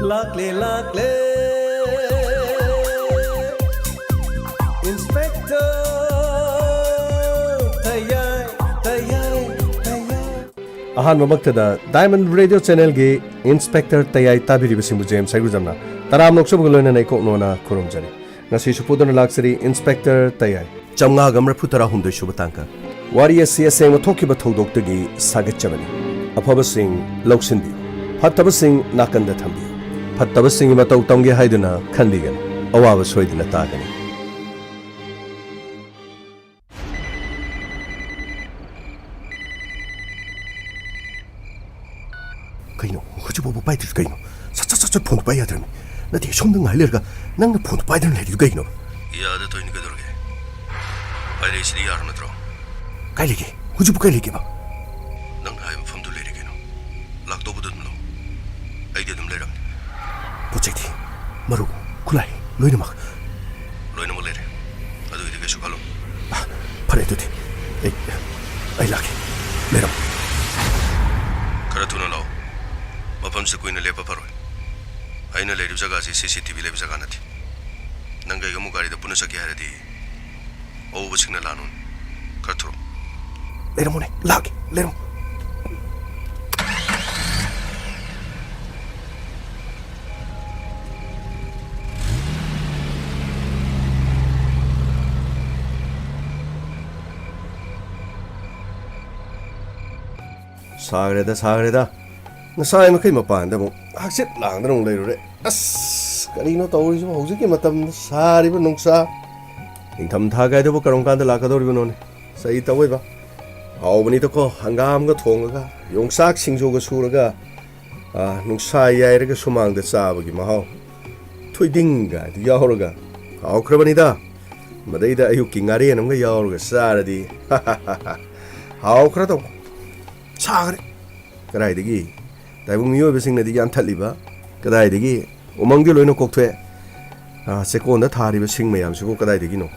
Lakle lakle Inspector Tayai Tayai Tayai Ahan mamaktada Diamond Radio Channel ge Inspector Tayai tabiri bisimbu James Saigujamna Taram noksobu loina nei koknona kurumjani ngasi supudona laksari Inspector Tayai Chamnga gamra phutara humdoi subatangka Wari asi aseng thokiba thodokdagi sagatchabani Afaba sing lausinbi Fattaba sing nakanda thambi Fattaba sing matau tamge haiduna khanbigan awaba soidina tagani Kaino hojibobu paidru kaino sa phone pai yadrami nati somdang hailerga nangna phone paidru leridu kaino Yada toini kadorge Paidai sidi yar natro Kailege hojibu kailege ba Nang haim famdu leri kaino Lakto budun lo Aide dum leram Pocheti maru kulai loina mak Loina mo lere Adu ide kesu kalo Pare tuti ai laki leram Karatuna lao Mapam se kuina lepa paroi Aina leri jaga si CCTV lepa jaga nati Nangai gamu gari da puna saki haradi Au basingna lanun Karturo Leramone laki leram Sagreda Nasai makai mapanda mo haksit lang danong leirure as karino tawri so hojiki matam sari ba nungsa ingtham thagai de bo karong kanda lakadori bonone sai tawai ba awbani to ko hangam ga thonga yongsak singjo ga suraga nungsa yaire ga sumang da sabagi mahau thoiding ga yahorga awkrabani da madai da ayu kingari namga yahorga saradi awkra to sagre kadai degi Taibung miyo besing na di yan taliba kadai degi umangdi loino koktwe sekonda thari besing mayam sigo kadai degi no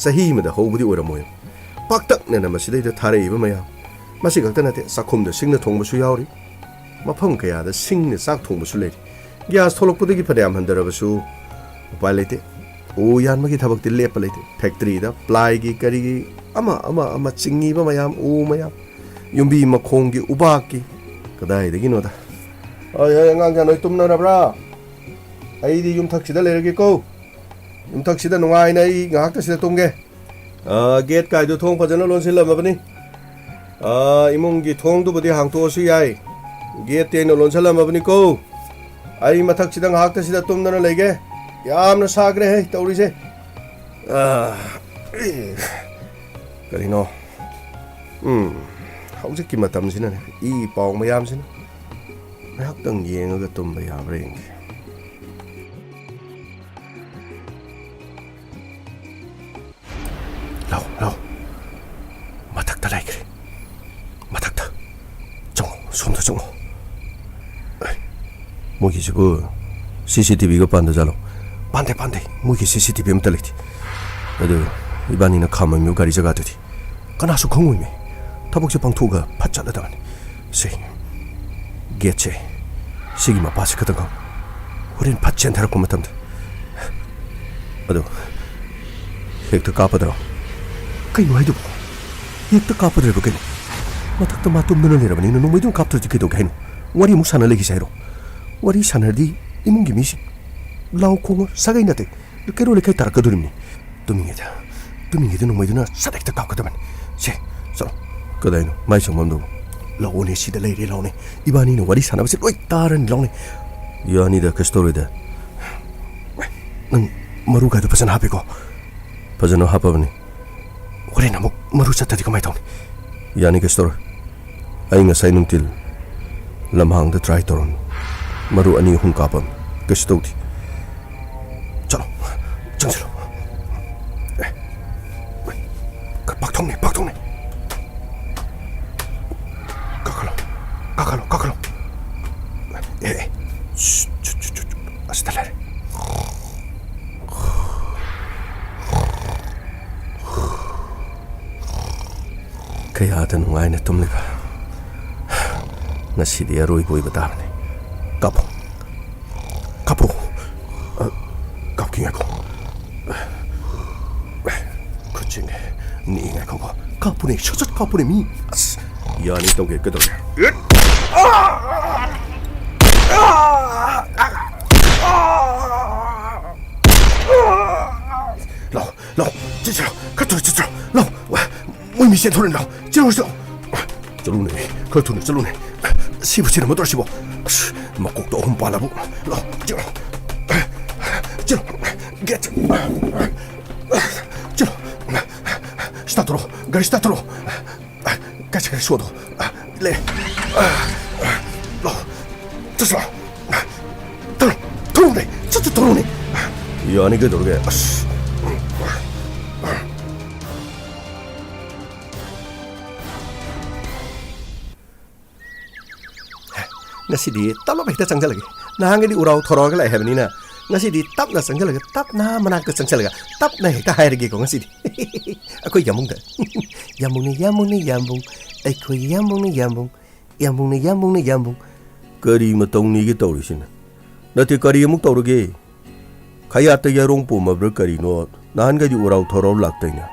sahi mada hobudi oramoy paktak na namasida da thare iba mayam masi gakta nate sakhum da singna thongba su yauri mafam kaya da singna sak thongba su leri gas tholokpudagi phadam handara basu upai lete o yan magi thabak ti lepa lete factory da ply gi kari gi ama chingi ba mayam o mayam yumbi makhongi ubaki kadai degi no da Ay ngang ka noy tumna na bra Ay di yung taksida leragi ko Yung taksida nungay na ay ngahak ta sila tumge Gate kay do thong pajana lon sila mabani Imong gi thong do budi hang to si ay Gate ten lon sila mabani ko Ay mataksida ngahak ta sila tumna na lege Yam na sagre hai tauri se Karino Hawjik ki matam sina I paong mayam sina Hakdang yengaga tumba yabreng Lau Matakta laikre Matakta Jongo sonda jongo Mugi sigo CCTV ga panda jalo Pande mugi CCTV mtalikti Ado ibani na kama myo gari jaga dudi Kana su kongoi me Tabok se pangtuga patjala daman Se Getche Sigma pasi katang Urin patchen thara kumatam Ado Hekta kapadra Kaino haidu Hekta kapadra ba kaino Matakta matum nana nira bani Nung maidung kaptra jikido kaino Wari mu sana lagi sairo Wari sana di Imungi misi Lau kongo sagay nate Kero le kai tarakadurim ni Tumingeda nung maiduna Sadekta kapkataman Se Salo Kadai no Mai song mamdo Laone sida leire laone ibani no wari sana basi loi taran laone yani da ka story da nang maru ga da pasan hape ko pasan hapa bani ore na mo maru chatta di ko mai taune yani ka story ai nga sai nung til lamhang da try toron maru ani hun kapam ka story chalo chalo pak thong ne Kakalo. Hasta la. Kaya atan ngai na tumliba. Nasidi aroi boy batabne. Kapong. 카포 카킹하고 그치네 니가 그거 카푸네 셔젓 카푸네 미 야니 동게 끄덕老这是可土这老我米线头人老就是这路呢可土呢这路呢西不去那么多西不嘛国都红巴拉不老这get 这下头赶紧下头赶紧说的来老这是头呢这头呢呀你个头个Ngasidi tap apa kita cangcal lagi nah ngadi urau thoro ka lai hebni na ngasidi tap na cangcal lagi tap na manak ka cangcal lagi tap na ta hai lagi ko ngasidi akoi yamung da yamung ni akoi yamung ni kari matong ni ki tawri sin na te kari amuk tawru ge khaya ta yarong pu ma bra kari no nan ngadi urau thoro lak tai na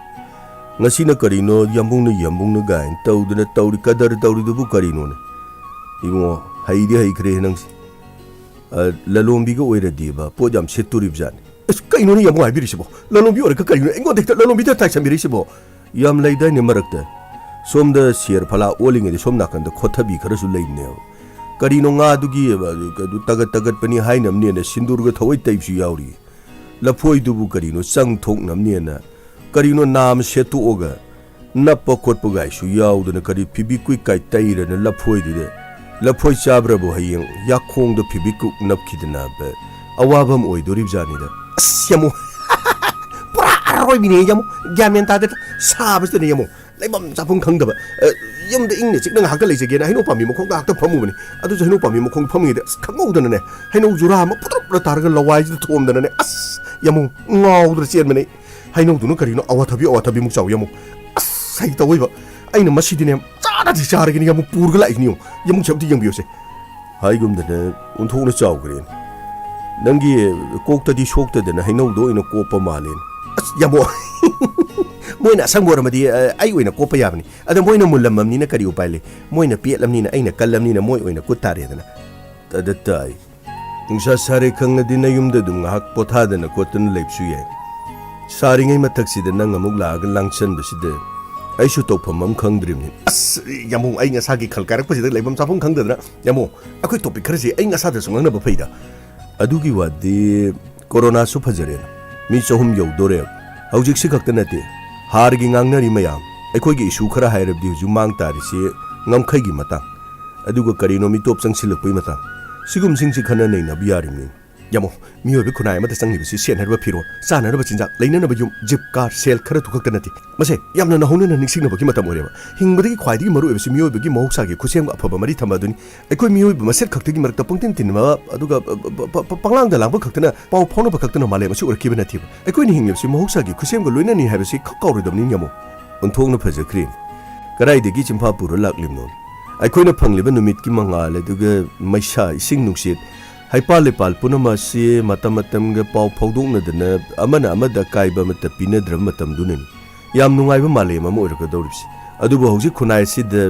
ngasi na kari no yamung ni gain tawdu na tawri kadar tawri du bu kari no 이거 하이디 하이 그래 너지 라롬비가 오히려 디바 보잠 셋두립잔 까이노니 야뭐 알비리시보 라롬비 오래 까이노 앵고데 라롬비다 타이참 비리시보 얌 레이다니 마락다 솜다 시어 팔라 올링에 솜 나칸다 코타비 그러수 레이네요 까리노 nga두기 그 따갓따갓 pani 하이남니네 신두르가 더이 타입시 야우리 라포이두부 까리노 쌍톡 남니나 까리노 남 셋두오가 나빠 콧부가이슈 야우드나 까리 비비꾸이 까이 따이르는 라포이두데 लफोई चाब्रबो हयें याखोंग the फिबिकुक नपखिदना बे अवाबम ओइदोरिबजानिदा अस्यमो पुरा अरोय बिने यमो ग्यामेन तादे साबसने यमो लेबम जाफुं खंगदबा यमद इंगने चिकना हाकत लेजगेना हैनो पामी मखोंग हाकत फमुबनी अदु हैनो पामी मखोंग फमिदे खंगौदनने हैनो जुरा म पुत्रप तारग लवाइ थोमदनने अस यमो ngawdra चेनमने हैनो दुनु करिनो अवाथबि मुक चाव यमो अस सही तवइबा 아이는 마시디네 짜다지 자르기니 야무 부르가 라이니요 야무 잡디 영비요세 하이금데네 운통을 짜오 그린 낭기 꼭다디 쇼크다데나 해노도 이노 꼬빠 말린 야모 모이나 상보라마디 아이 오이나 꼬빠 야브니 아다 모이나 물람맘니나 까리 우파일리 모이나 피엘람니나 아이나 깔람니나 모이 오이나 꾸타레드나 따다따이 응사 사레 캉나디나 юм다둥 학 포타데나 꼬튼 렙수예 사링의 마탁시데 낭 아묵 라가 랑천버시데 아이슈 토펌맘 캉드림니 아스 야몽 아이가 사기 칼가락 버지들 레범 사풍 캉드나 야몽 아코이 토픽 그러지 아이가 사들 송나 버페이다 아두기 와디 코로나 수파저레 미 조금 요도레 hꯧ직 시각도 나티 하르기 강나리 마얌 아이코이기 이슈 खरा 하이럽디 주망 따리시 ngamkhaygi matang aduga karino mi top changsilakpui matang sigum singsi khana nei na biarimni yamo miyobe khunai mata changni bisi sen harba phiro sana raba chinjak leina na bajum jip car sel khara thukak tanati mase yamna na hone na ningsing na baki mata moreba hingbadi khwaidi maru ebisi miyobe gi mohsa gi khusem afaba mari thamaduni ekoi miyobe maset khakti gi marakta pungtin tinma aduga panglang da langba khaktana pau phone ba khaktana male masi urki bena thib ekoi ni hingbisi mohsa gi khusem ga loina ni habisi khakawridamni yamo unthong na phaja krin karai de gi chimpa pura laklimnon aikoi na phangliba numit ki mangal aduga maisa ising nuksit haipal lepal punama si matam ga pau phaudong na dana amana amada kaiba mata pina dram matam dunin yam nungai ba male ma moir ka doripsi adubu hauji khunai si de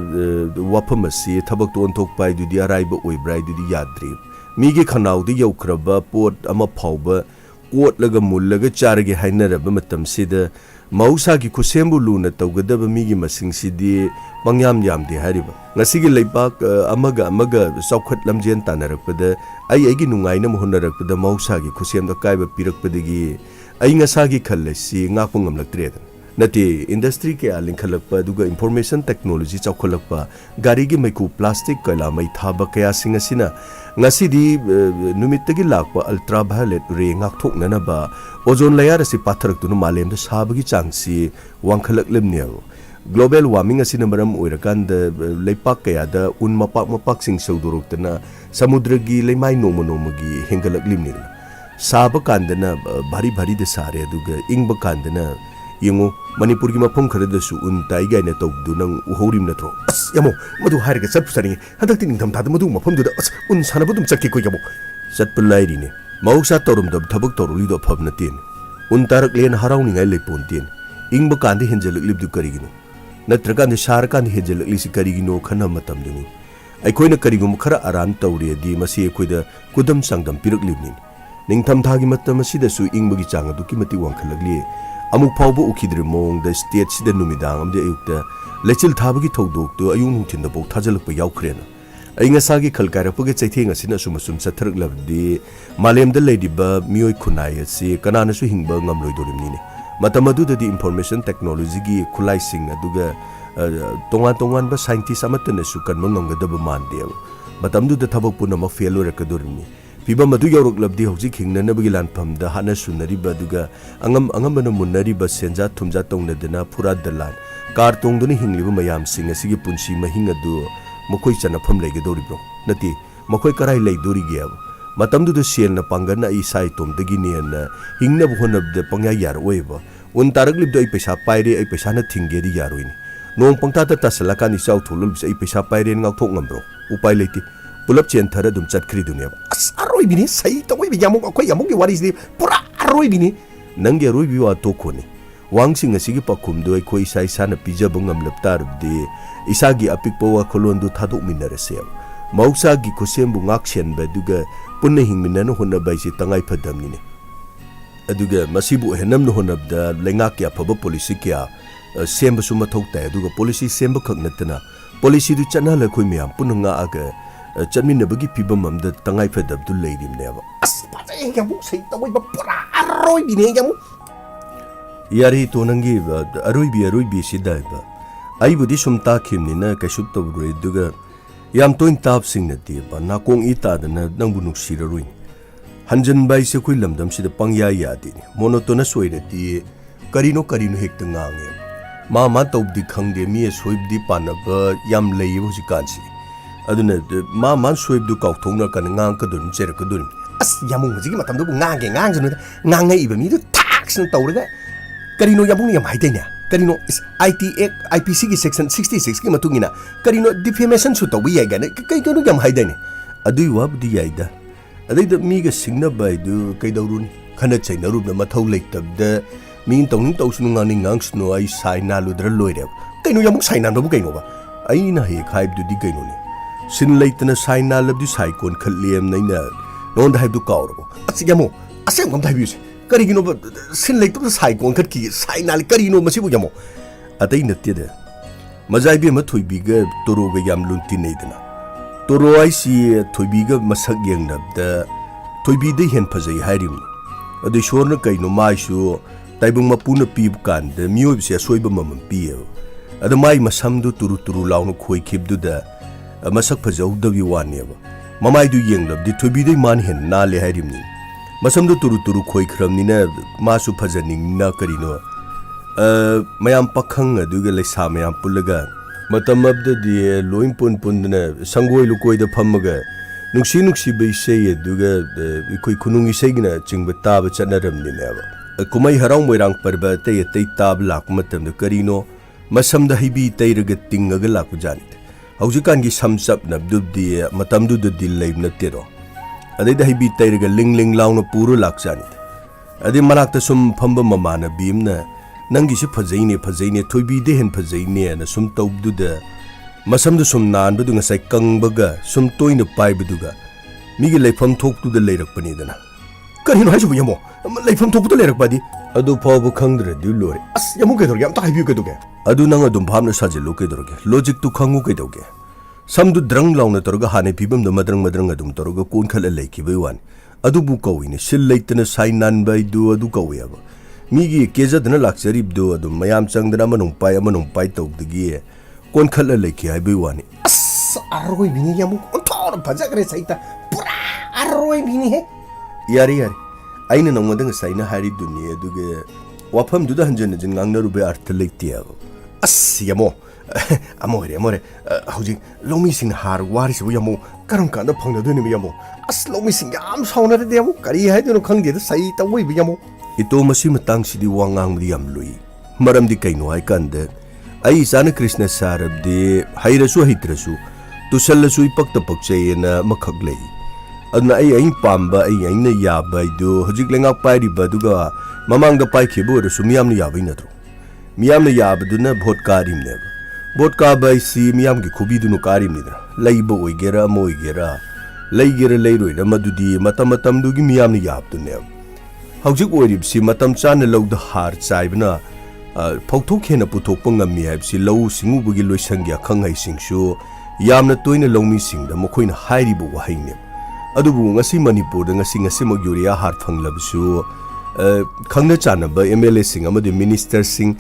wapam si thabak ton thok pai du di arai ba oi brai du di yadri mi gi khanau di yaukraba pot ama phauba kot laga mul laga charge hainara ba matam si de mausa gi khusembu luna tawgada ba mi gi masing si di pangyam yam di hariba ngasi gi leipak amaga saukhat lamjen tanarakpada ai gi nungai na mohnarakpada mausa gi khusem da kaiba pirakpadagi ai ngasa gi khallasi ngapungam laktre nati industry ke alin khalakpa duga information technology chawkhalakpa gari gi maiku plastic kaila mai thaba kaya singasina ngasi di numittagi lakpa ultraviolet ray ngakthok nana ba ozone layer si patharak tunu malem da sabagi changsi wangkhalak lemniaw global warming asina maram oirakan da leipak kaya da un mapak sing sauduruk tana samudra gi leimai nomo gi hengalak limni saba kandana bari da sare duga ingba kandana yingo manipur gi mapom khare da su un tai ga na to du nang uhorim na tro as yamo madu haire ga sap sari hadak tin tham ta madu mapom du da as un sana budum chakki ko yamo sat pulai ri ne Mausa torum dab thabak toruli do phabna tin un tarak len harawni ngai lepon tin ingba kandi henjelak libdu karigino natrakan de shar kan henjelak lisi karigino khana matam duni aikoina karigum khara aran tawri di masi akoida kudam sangdam pirak libni ningtham thagi matam asida su ingbagi chang adu ki mati wangkhalagli amuk phawbu ukhidre mong da state sida numidang amde ayukta lechil thabagi thodok to ayung nungthin da bok thajalak pa yaukhrena ainga sagi khalkara puge chaithenga sina sumasum satharak labdi malem da lady ba mioi khunai asi kanana su hingba ngamloi dorimni ne matamadu da di information technology gi khulai sing aduga tongan ba scientist amatna su kan mangam ga da mande matamdu da thabak puna ma fail ora kadurni piba madu yorok labdi hojik hingna na bagi lan pham da hana sunari ba duga angam bana munari ba senja thumja tongna dena pura dalan kar tongduni hingliba mayam sing asi gi punsi mahinga du mokoi chana pham lege dori bro nati mokoi karai lei dori ge matamdu da sel na pangana I sai tom dagi ne na hingna bu honab de pangya yar oiba un tarak lib doi pesa paire ai pesa na thinge di yaroini nong pangta ta tasala kan I sau thulul ai pesa paire ngak thok ngam bro upai leiti pulap chen thara dum chat khri dunia aroi bini sai to oi bi yamuk akoi yamuk gi waris di pura aroi bini nang ge roi bi wa to khoni wangsing asigi pakhum do khoi sai sana pija bungam laptar de isagi apikpo wa kholondu thaduk minarase mausa gi khosembu ngakchen ba duga punna hingminana honna baisi tangai phadamni ne aduga masibu henam no honabda lenga kya phaba policy kya semba suma thokta aduga policy semba khaknatana policy du chana la khoi myam punanga aga chanmin bagi pibam amda tangai phadab du leidim ne ba as pa yamu sei tawai ba pura aroi bi ne yamu yari to nangi aroi bi sidai ba ai budi sumta khimni na kashub to gre duga yam toin tap sing na ti ba na kong ita da na nangbu nuksira ruin hanjan bai se khoi lamdam sida pangya ya di monotona soire ti karino hekta ngange ma tawdi khangde mi soibdi panaba yam lei hoji kansi aduna ma soibdu kaukthongna kan ngang ka dun cher ka dun as yamu hoji matam du ngang janu ngai iba mi du tax na tawraga karino yamung yam haidenya karino IPC ki section 66 ki matungina karino defamation su tawi ya gane kai to yam haidene adui wabdi yaida adai da mi ga singna bai du kai daurun khana chaina rup na mathau leitab da min tong sunu ngani ngang snu ai sai na ludra loire kaino yamuk sai na bu kaino ba ai na he khaib du di kaino ni sin leitana sai na lab du sai kon khalliam naina non da haib du kauro asi yamo asem kam thai bi karigino sin lei to sai kon khat ki sai na karino masibu yamo atai natte da mazai bi ma thoi bi ga toro ga yam lunti nei dana toro ai si thoi bi ga masak yeng nab da thoi bi de hen phajai hairim adu shor na kaino mai su taibung mapuna pi kan da miyob se soiba mamam pi adu mai masam du turu launu khoi khib du da masak phajau da wi wani ba mamai du yeng lab di thoi bi de man hen na le hairim ni masam du turu khoi khram ni na masu phajaning na karino mayam pakhang adu ga leisa mayam pulaga matam abda di loin pun na sangoi lukoi da phamaga nuksi bai sei adu ga ikoi khunung isei gina chingba taba chanaram ni na ba kumai harang moirang parba te tab lak matam da karino masam da hibi teiraga tingaga lak jani haujikan gi samsap na dubdi matam du di leim na tero adai da hibi teiraga ling launa puru lak jani adai manakta sum phamba mamana bimna nangi si phajaine thoibi de hen phajaine na sum tawdu da masam du sum nan bu nga sai kangbaga sum toina pai bu ga migi leifam thok tu da leirak pani dana karino haisu yamo leifam thok tu leirak padi adu phabu khangdre du lore as yamu ke dor yam ta haibi ke doge adu nang adum bhamna sajilu ke dorge logic tu khangu ke doge samdu drang launa torga hane pibam da madrang adum torga kon khala leiki bai wan adu bu kawine sil leitana sai nan bai du adu kawiya ba migi keza dana lakcharib do adum mayam changdana manung pai tawdagi kon khala leiki hai bai wani as aroi bini yamu on thor bhajagre saita pura aroi bini he yari aina nangmadang saina hari dunia duge wafam duda hanjan jin ngangna rube arth leiktia as yamo amore hauji lomi sing har waris bu yamo karam kan da phangna duni mi yamo as lomi sing yam sauna de yamo kari hai du khang de sai ta woi bi yamo ito masi matang sidi wangang mi yam lui maram di kaino ai kan de ai sana krishna sarab de hairasu hitrasu tu sallasu ipak ta pakchayena makhak lei adna ai pamba ai na yaba idu hojik lengak pairiba duga mamangda paikhibu resu miyamna yaba inatro miyamna yaba duna vote karim ne vote ka bai si miyam gi khubi dunu karim ni laiba oigera moigera laigera leiroida madudi matam dugi miyamna yab dune hojik oirib si matam chana lawda har chaibna phauthok hena puthokpa ngami haibsi lau singubugi loisangya khangai singsu yamna toina lawmi singda mokhoina hairibu wahaine adubu ngasi manipur da ngasi mak urea har phanglabsu khangna chanaba MLA sing amadi minister sing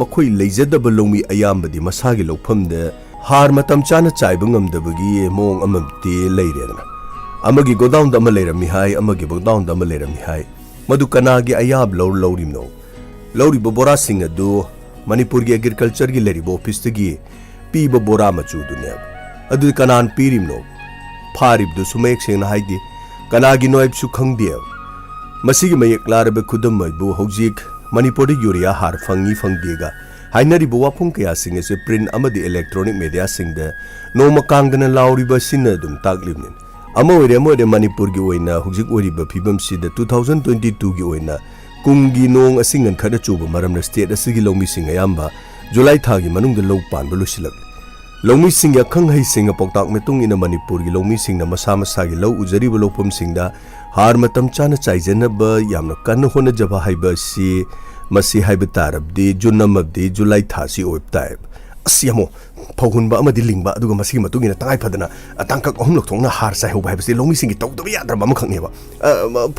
makhoi leijadaba lawmi ayambadi masagi lawphamda har matam chana chaiba ngamdabagi mong amamti leiredana amagi godown da amalerami hai amagi godown da amalerami hai madu kanagi ayab lawrimno लौरी बोरा सिंह अदु मणिपुर की agriculture की लेरी office तगी पीब बोरा मचू दुने अदु कनान पीरिमनो फारिब दु सुमेक सेना हाइदि कनागी नोइब सु खंगदे मसिगी मयक लारब खुदम मयबु हौजिक मणिपुर यूरिया हार फंगी फंगदेगा हाइनरी बो वाफुं कया सिंह से प्रिंट अमदि इलेक्ट्रॉनिक मीडिया सिंह द नोम कांगदन लाउरिब सिन दुम तागलिबनिन अमो ओरे मणिपुर की ओइना हौजिक ओरिब फिबम सिद 2022 की ओइना कुंगी नोंग असिंगन खना चुब मरम स्टेट असगी लौमी सिंग अयाम्बा जुलाई थागी मनुंग द लौ पानब लुसिलक लौमी सिंग अखंग है सिंग पौताक मेतुंग इन मणिपुर की लौमी सिंग मसा मसा की लौ उजरीब लौपम सिंग हार मतम चाना चाइजनब यामना कन्न होना जबा हाइब सि मसी हाइब तारबदि जुनमबदि जुलाई थासी ओइबताइब असियमो फौहुनबा अमदि लिंबा अदुगा मसी मतुगिना तंगाइ फदना तांकक अहुम लखथोंना हार साइ होबा हाइबसि लौमी सिंगी तौदबा याद्रबा म खंगनेबा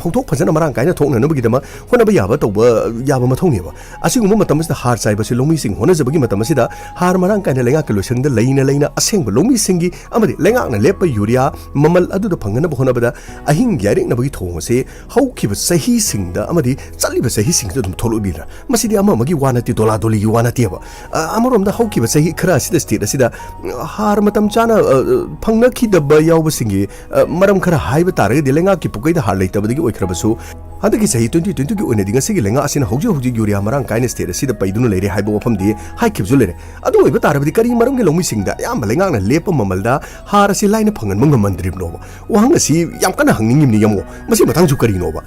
फौथोक फजना मरांग काइना थोंननबगिदमा होनबा याबा तौबा याबा मथौनेबा असिगुम मतमसदा हार साइबसि लौमी सिंग होना जबगी मतमसिदा हार मरांग काइना लेंगा के लोसंगदा लेना असेंग लौमी सिंगी अमदि लेंगाना लेप यूरिया ममल अदुदा फंगना होनबदा अहिंग यारिंगनबगी थोंगसे हौखिब सही सिंगदा अमदि चलिब सही सिंगदा दुम थोलुबिरा मसिदि अममगी वानाति दोला दोली वानातिबा अमरोमदा हौखिब सही खरा सिदा स्टेट असिदा हार मतम चाना फंगनखिदबा यावबसिंगी मरम खरा हाइब तारगदि लेंगा की पुकैदा हार लेतबदगी ओइखरबसु हदकी सही 2020 की ओइनदि ngasi लेंगा असिना हौजी यूरिया मरांग काइना स्टेट असिदा पैदुना लेरे हाइब वफमदि हाइखिबजु लेरे अदु ओइबा तारबदि करी मरम के लौमी सिंगदा याम लेंगाना लेप ममलदा हार असि लाइन फंगन मंगमंद्रिबनो वहंग असि याम कना हंगिंगिमनि यमो मसि मथांजु करिनोबा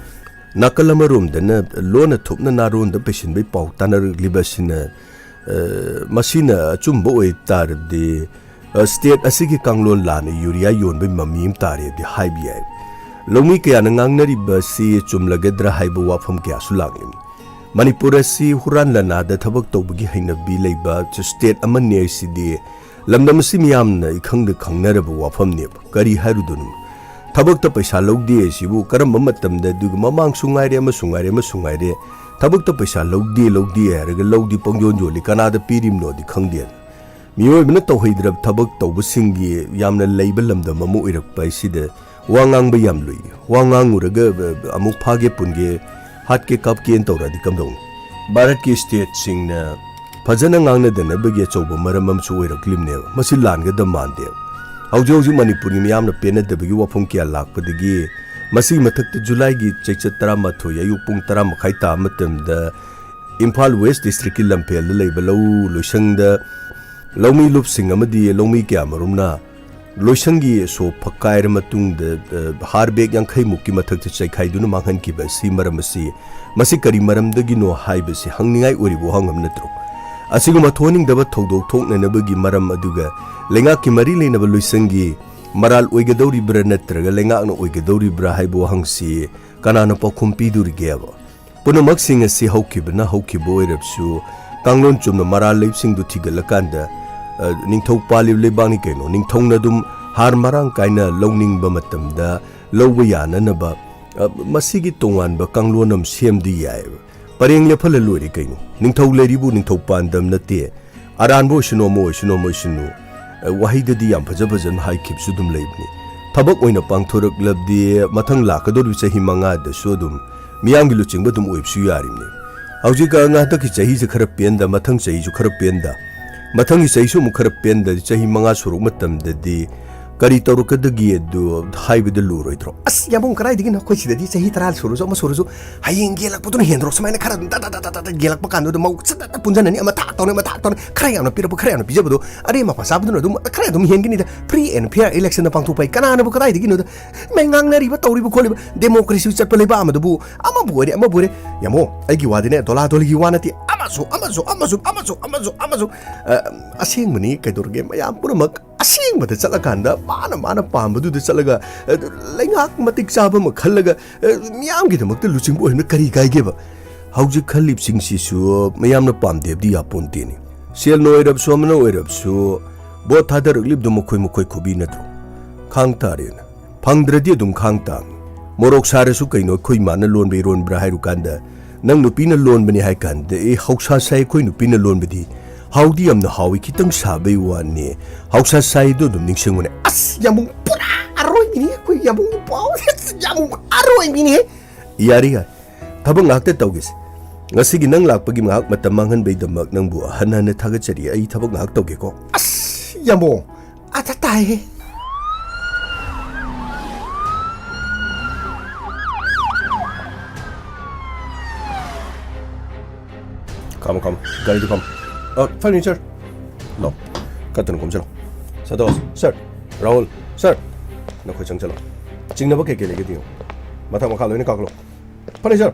नाकल अमरोमदना लोना थुपना नारोन द पेशेंट बै पाउ तानरग्लिबसिना मसीना चुम्बो ओइ तारबदि स्टेट असिगी कांगलोन लाने यूरिया योनबे ममीम तारेबदि हाइबियाय लौमी कया नंगांगनरिबसि चुमलगद्रा हाइबो वाफम कया सुलागलिम मणिपुर असि हुरान लनादा थबक तौबगी हैनबी लेबा स्टेट अमने सिदि लमदमसि मियामना इखंग खंगनरबो वाफमने करी हारुदुनु थबक त पैसा लौदे सिबु करम मतमदा दुग ममांग सुंगाइरे थबक त पैसा लौदे हारगा लौदि पंगयोन जोली कनादा पिरिमनोदि खंगदे मियोइबना तौहैद्रब थबक तौबसिंगी यामना लैबा लमदम अमु इरकपा सिदा वांगांग याम लुई वांगांगुरगा अमुक फागे पुनगे हाटके कापकेन तौरादि कमदौ भारत की स्टेट सिंगना फजना ngangnadanaबगी अचौबा मरम अमसु ओइरक्लिमने मसि लानगदा मानदे हौजि मणिपुरी मियामना पेनदबगी वाफम किया लाकपदगी मसी मथक जुलाई की चैचत 13 अयुक पुंग 10 मखाई ता मतमदा इम्फाल वेस्ट डिस्ट्रिक्ट की लंपेल लेबा लौ लोइसंगद लौमी लुपसिंग अमदी लौमी क्या मरुमना लोइसंगी सो फकायर मतुंग हार बेग यांखै मुक्की मथक चैखाइदुना मांगहन की बसी मरमसी मसी करी मरमदगी नो हाइबसी हंगनिंगाई ओरिबो हंगम नत्रो असिगुमा थोनिंगदबा थौदोक थोकननबगी मरम अदुगा लेंगा की मरी लेनबा लोइसंगी मराल ओइगदौरिब्रा नत्रगा लेंगाकना ओइगदौरिब्रा हाइबो हंगसी कनाना पखुम पिदुरिगेबा पुनमक सिंग असि हौखिबना हौखिबो ओइरबसु कांगलोन चुमना मराल लेबसिंगदु थिगलकांदा निंथौ पालिब लेबांगनि कैनो निंथौना दुम हार मरांग काइना लौनिंगबा मतमदा लौबा याननबा मसिगी तोंगानबा कांगलोनम सेमदि याय परेंग लेफल लोरि कैनो निंथौ लेरिबु निंथौ पांदम नते अरानबो ओइसनो वहीददी याम फजन हाइखिबसु दुम लेबनि थबक ओइना पांथोरकलबदि मथंग लाकदोरु चही मंगा दसु दुम मियांगी लुचिंगबा दुम ओइबसु यारिमने हौजिका ngahtaki chahi je khara penda mathang chahi ju khara penda mathang chahi su mu khara penda chahi मंगा सुरुक मतमददि Kari taurakadagi adu haibida luroidro. As yamong karay digin ako sidadi sahi taral suruso ama suruso hayeng gelak putun hendro samay na karan gelak pakando do mau sadata punjana ni ama taktaw karay ano pira karay ano pija bodo ari mapasabdo no do karay do hengini da pre and fair election na pangtupay kanana bu karay digin no may ngang na riba tawri bu kholi democracy chat palay ba ama do bu ama buore yamo ay giwadi ne dola doli giwanati amaso asing mani kay dorge mayam pura mag asing bada chalakanda mana pambadu da chalaga laingak matik saba ma khallaga miyam gi damak ta luching bo hna kari kai ge ba hauji khalip sing si su mayam na pamde di aponte ni sel no erab so amna erab so bo thadar lip dum khoi khobi na tro khang tare na phangdradi dum khang ta morok sare su kaino khoi mana lon be ron bra hairu kanda nang nupi na lon bani hai kanda e hausa sai khoi nupi na lon bidi haudi amna hawi kitang sabai wani hausa sai do dum ning singone as yamung pura aroi bini ko yamung pau yamung aroi bini yari ga thabang ngakte tawgis ngasi gi nang lakpagi ngak matam manghan bei damak nang bu hanana thaga chari ai thabang ngak tawge ko as yamung ata tai come gari to come furniture no katun kom chalo sados sir rahul sir na khoi chang chalo chingna ba ke lege dio matha makha loine kaklo furniture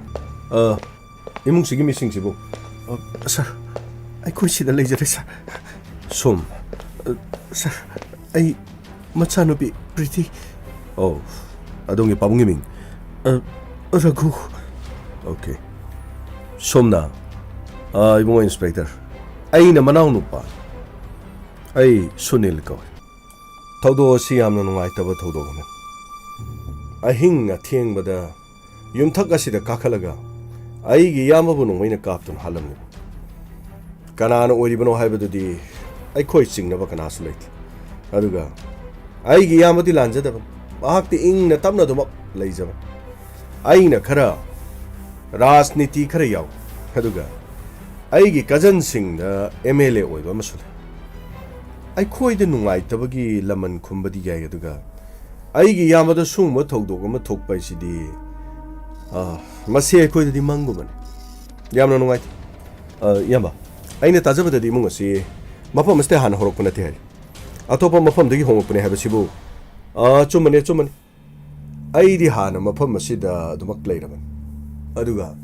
imung sigi missing sibu sir ai khoi sida leje re sir som sir ai machano bi pretty oh adongi pabungi ming ragu okay somna ibungo inspector ai na manaw nupa ai sunil ko thodo si amna nungai taba thodo gaman ahing na thieng bada yumthak asida kakhalaga ai gi yama bu nungoi na kaptun halam ni kana na ori bano haibadu di ai khoi chingna ba kana sulait aduga ai gi yama di lanja da bahak ti ing na tamna dum leijaba ai na khara rajniti khara yaw aduga aigi cousin sing da MLA oiba masul ai khoi de nungai tabagi laman khumbadi gai aduga aigi yamada sung ma thogdo ma thokpai sidi mase khoi de mangu man yamna nungai yamba aina tajabada di mung asi mapam ste han horok puna te atopa mapam dagi hong pune haba sibu chumane ai di hana mapam asida dumak leiraban aduga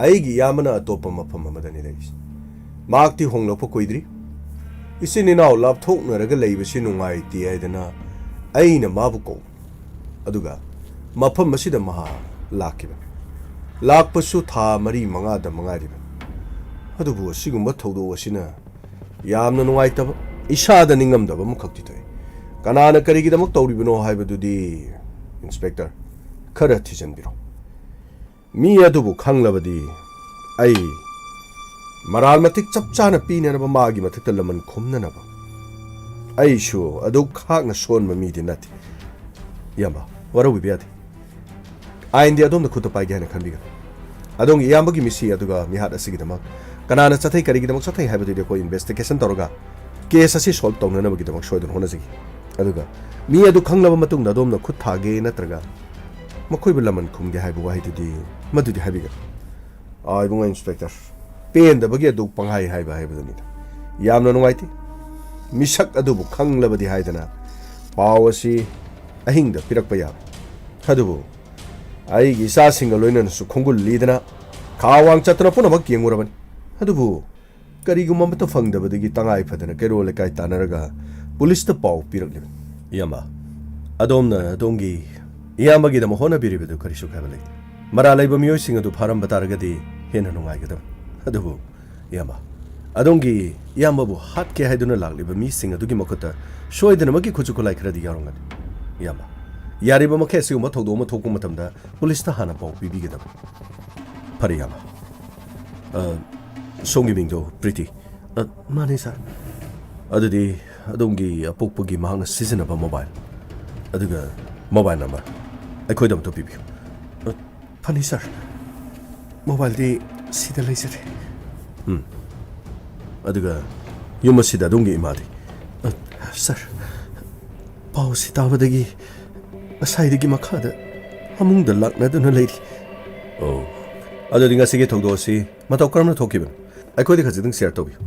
aigi yamana atopa mapam amadani dais makti honglo po koidri isini naw lap thok na raga leiba si nungai ti aidana aina mabu ko aduga mapam masida maha lakiba lakpasu tha mari manga da manga riba adubu sigumba thodo wasina yamna nungai tab isada ningam da bam khakti toy kanana kari gi damak tawribno haibadudi inspector khara thijan biro mi adubu khanglabadi ai maral matik chap chana pine na ba magi matik talaman khumna na ba ai shu adu khak na son ma mi dinati yamba wara wi biati ai ndi adom na khuta pai gana khan biga adong yamba gi misi aduga mi hat asigi damak kanana chathai kari gi damak chathai haibadi de ko investigation toroga case asi solve tawna na ba gi damak soidon hona jigi aduga mi adu khanglaba matung na dom na khut thage na traga makhoi balaman khumge haibu wai di madudi habiga ai bunga inspector pen da bagi adu panghai haiba haibadani yamna nungaiti misak adu bu khanglabadi haidana pawasi ahing da pirak paya hadubu ai gi sa singa loina su khongul lidana khawang chatra puna bak yengurabani hadubu kari gumam ta fangda badagi tangai phadana kero le kai tanaraga police ta paw pirak liban yama adomna dongi yama gi da mohona biribedu kari su khabale mara laiba miyo singa du pharam bataragadi hena nungai gadam adubu yama adongi yama bu hat ke haiduna lagliba mi singa dugi makota soidana magi khuchuko lai khra di yaronga yama yariba makhe siu ma thogdo ma thokku matamda police ta hana paw bibi gadam phari yama songi mingdo pretty mane sir adudi adongi apokpogi mahna season ba mobile aduga mobile number akhoi dam to bibi phani sir mobile di sida leisare aduga yuma sida dongi imadi sir ꯄꯥꯎꯁꯤ ꯇꯥꯕꯗꯒꯤ ꯉꯁꯥꯏꯗꯒꯤ ꯃꯈꯥꯗ ꯑꯃꯨꯡꯗ ꯂꯥꯛꯅꯗꯨꯅ ꯂꯩꯔꯤ. ꯑꯣ, ꯑꯗꯨꯗꯤ ꯉꯁꯤꯒꯤ ꯊꯧꯗꯣꯛ ꯑꯁꯤ ꯃꯇꯧ ꯀꯔꯝꯅ ꯊꯣꯛꯈꯤꯕꯅꯣ? ꯑꯩꯈꯣꯏꯗ ꯈꯖꯤꯛꯇꯪ ꯁꯦꯌꯔ ꯇꯧꯕꯤꯌꯨ.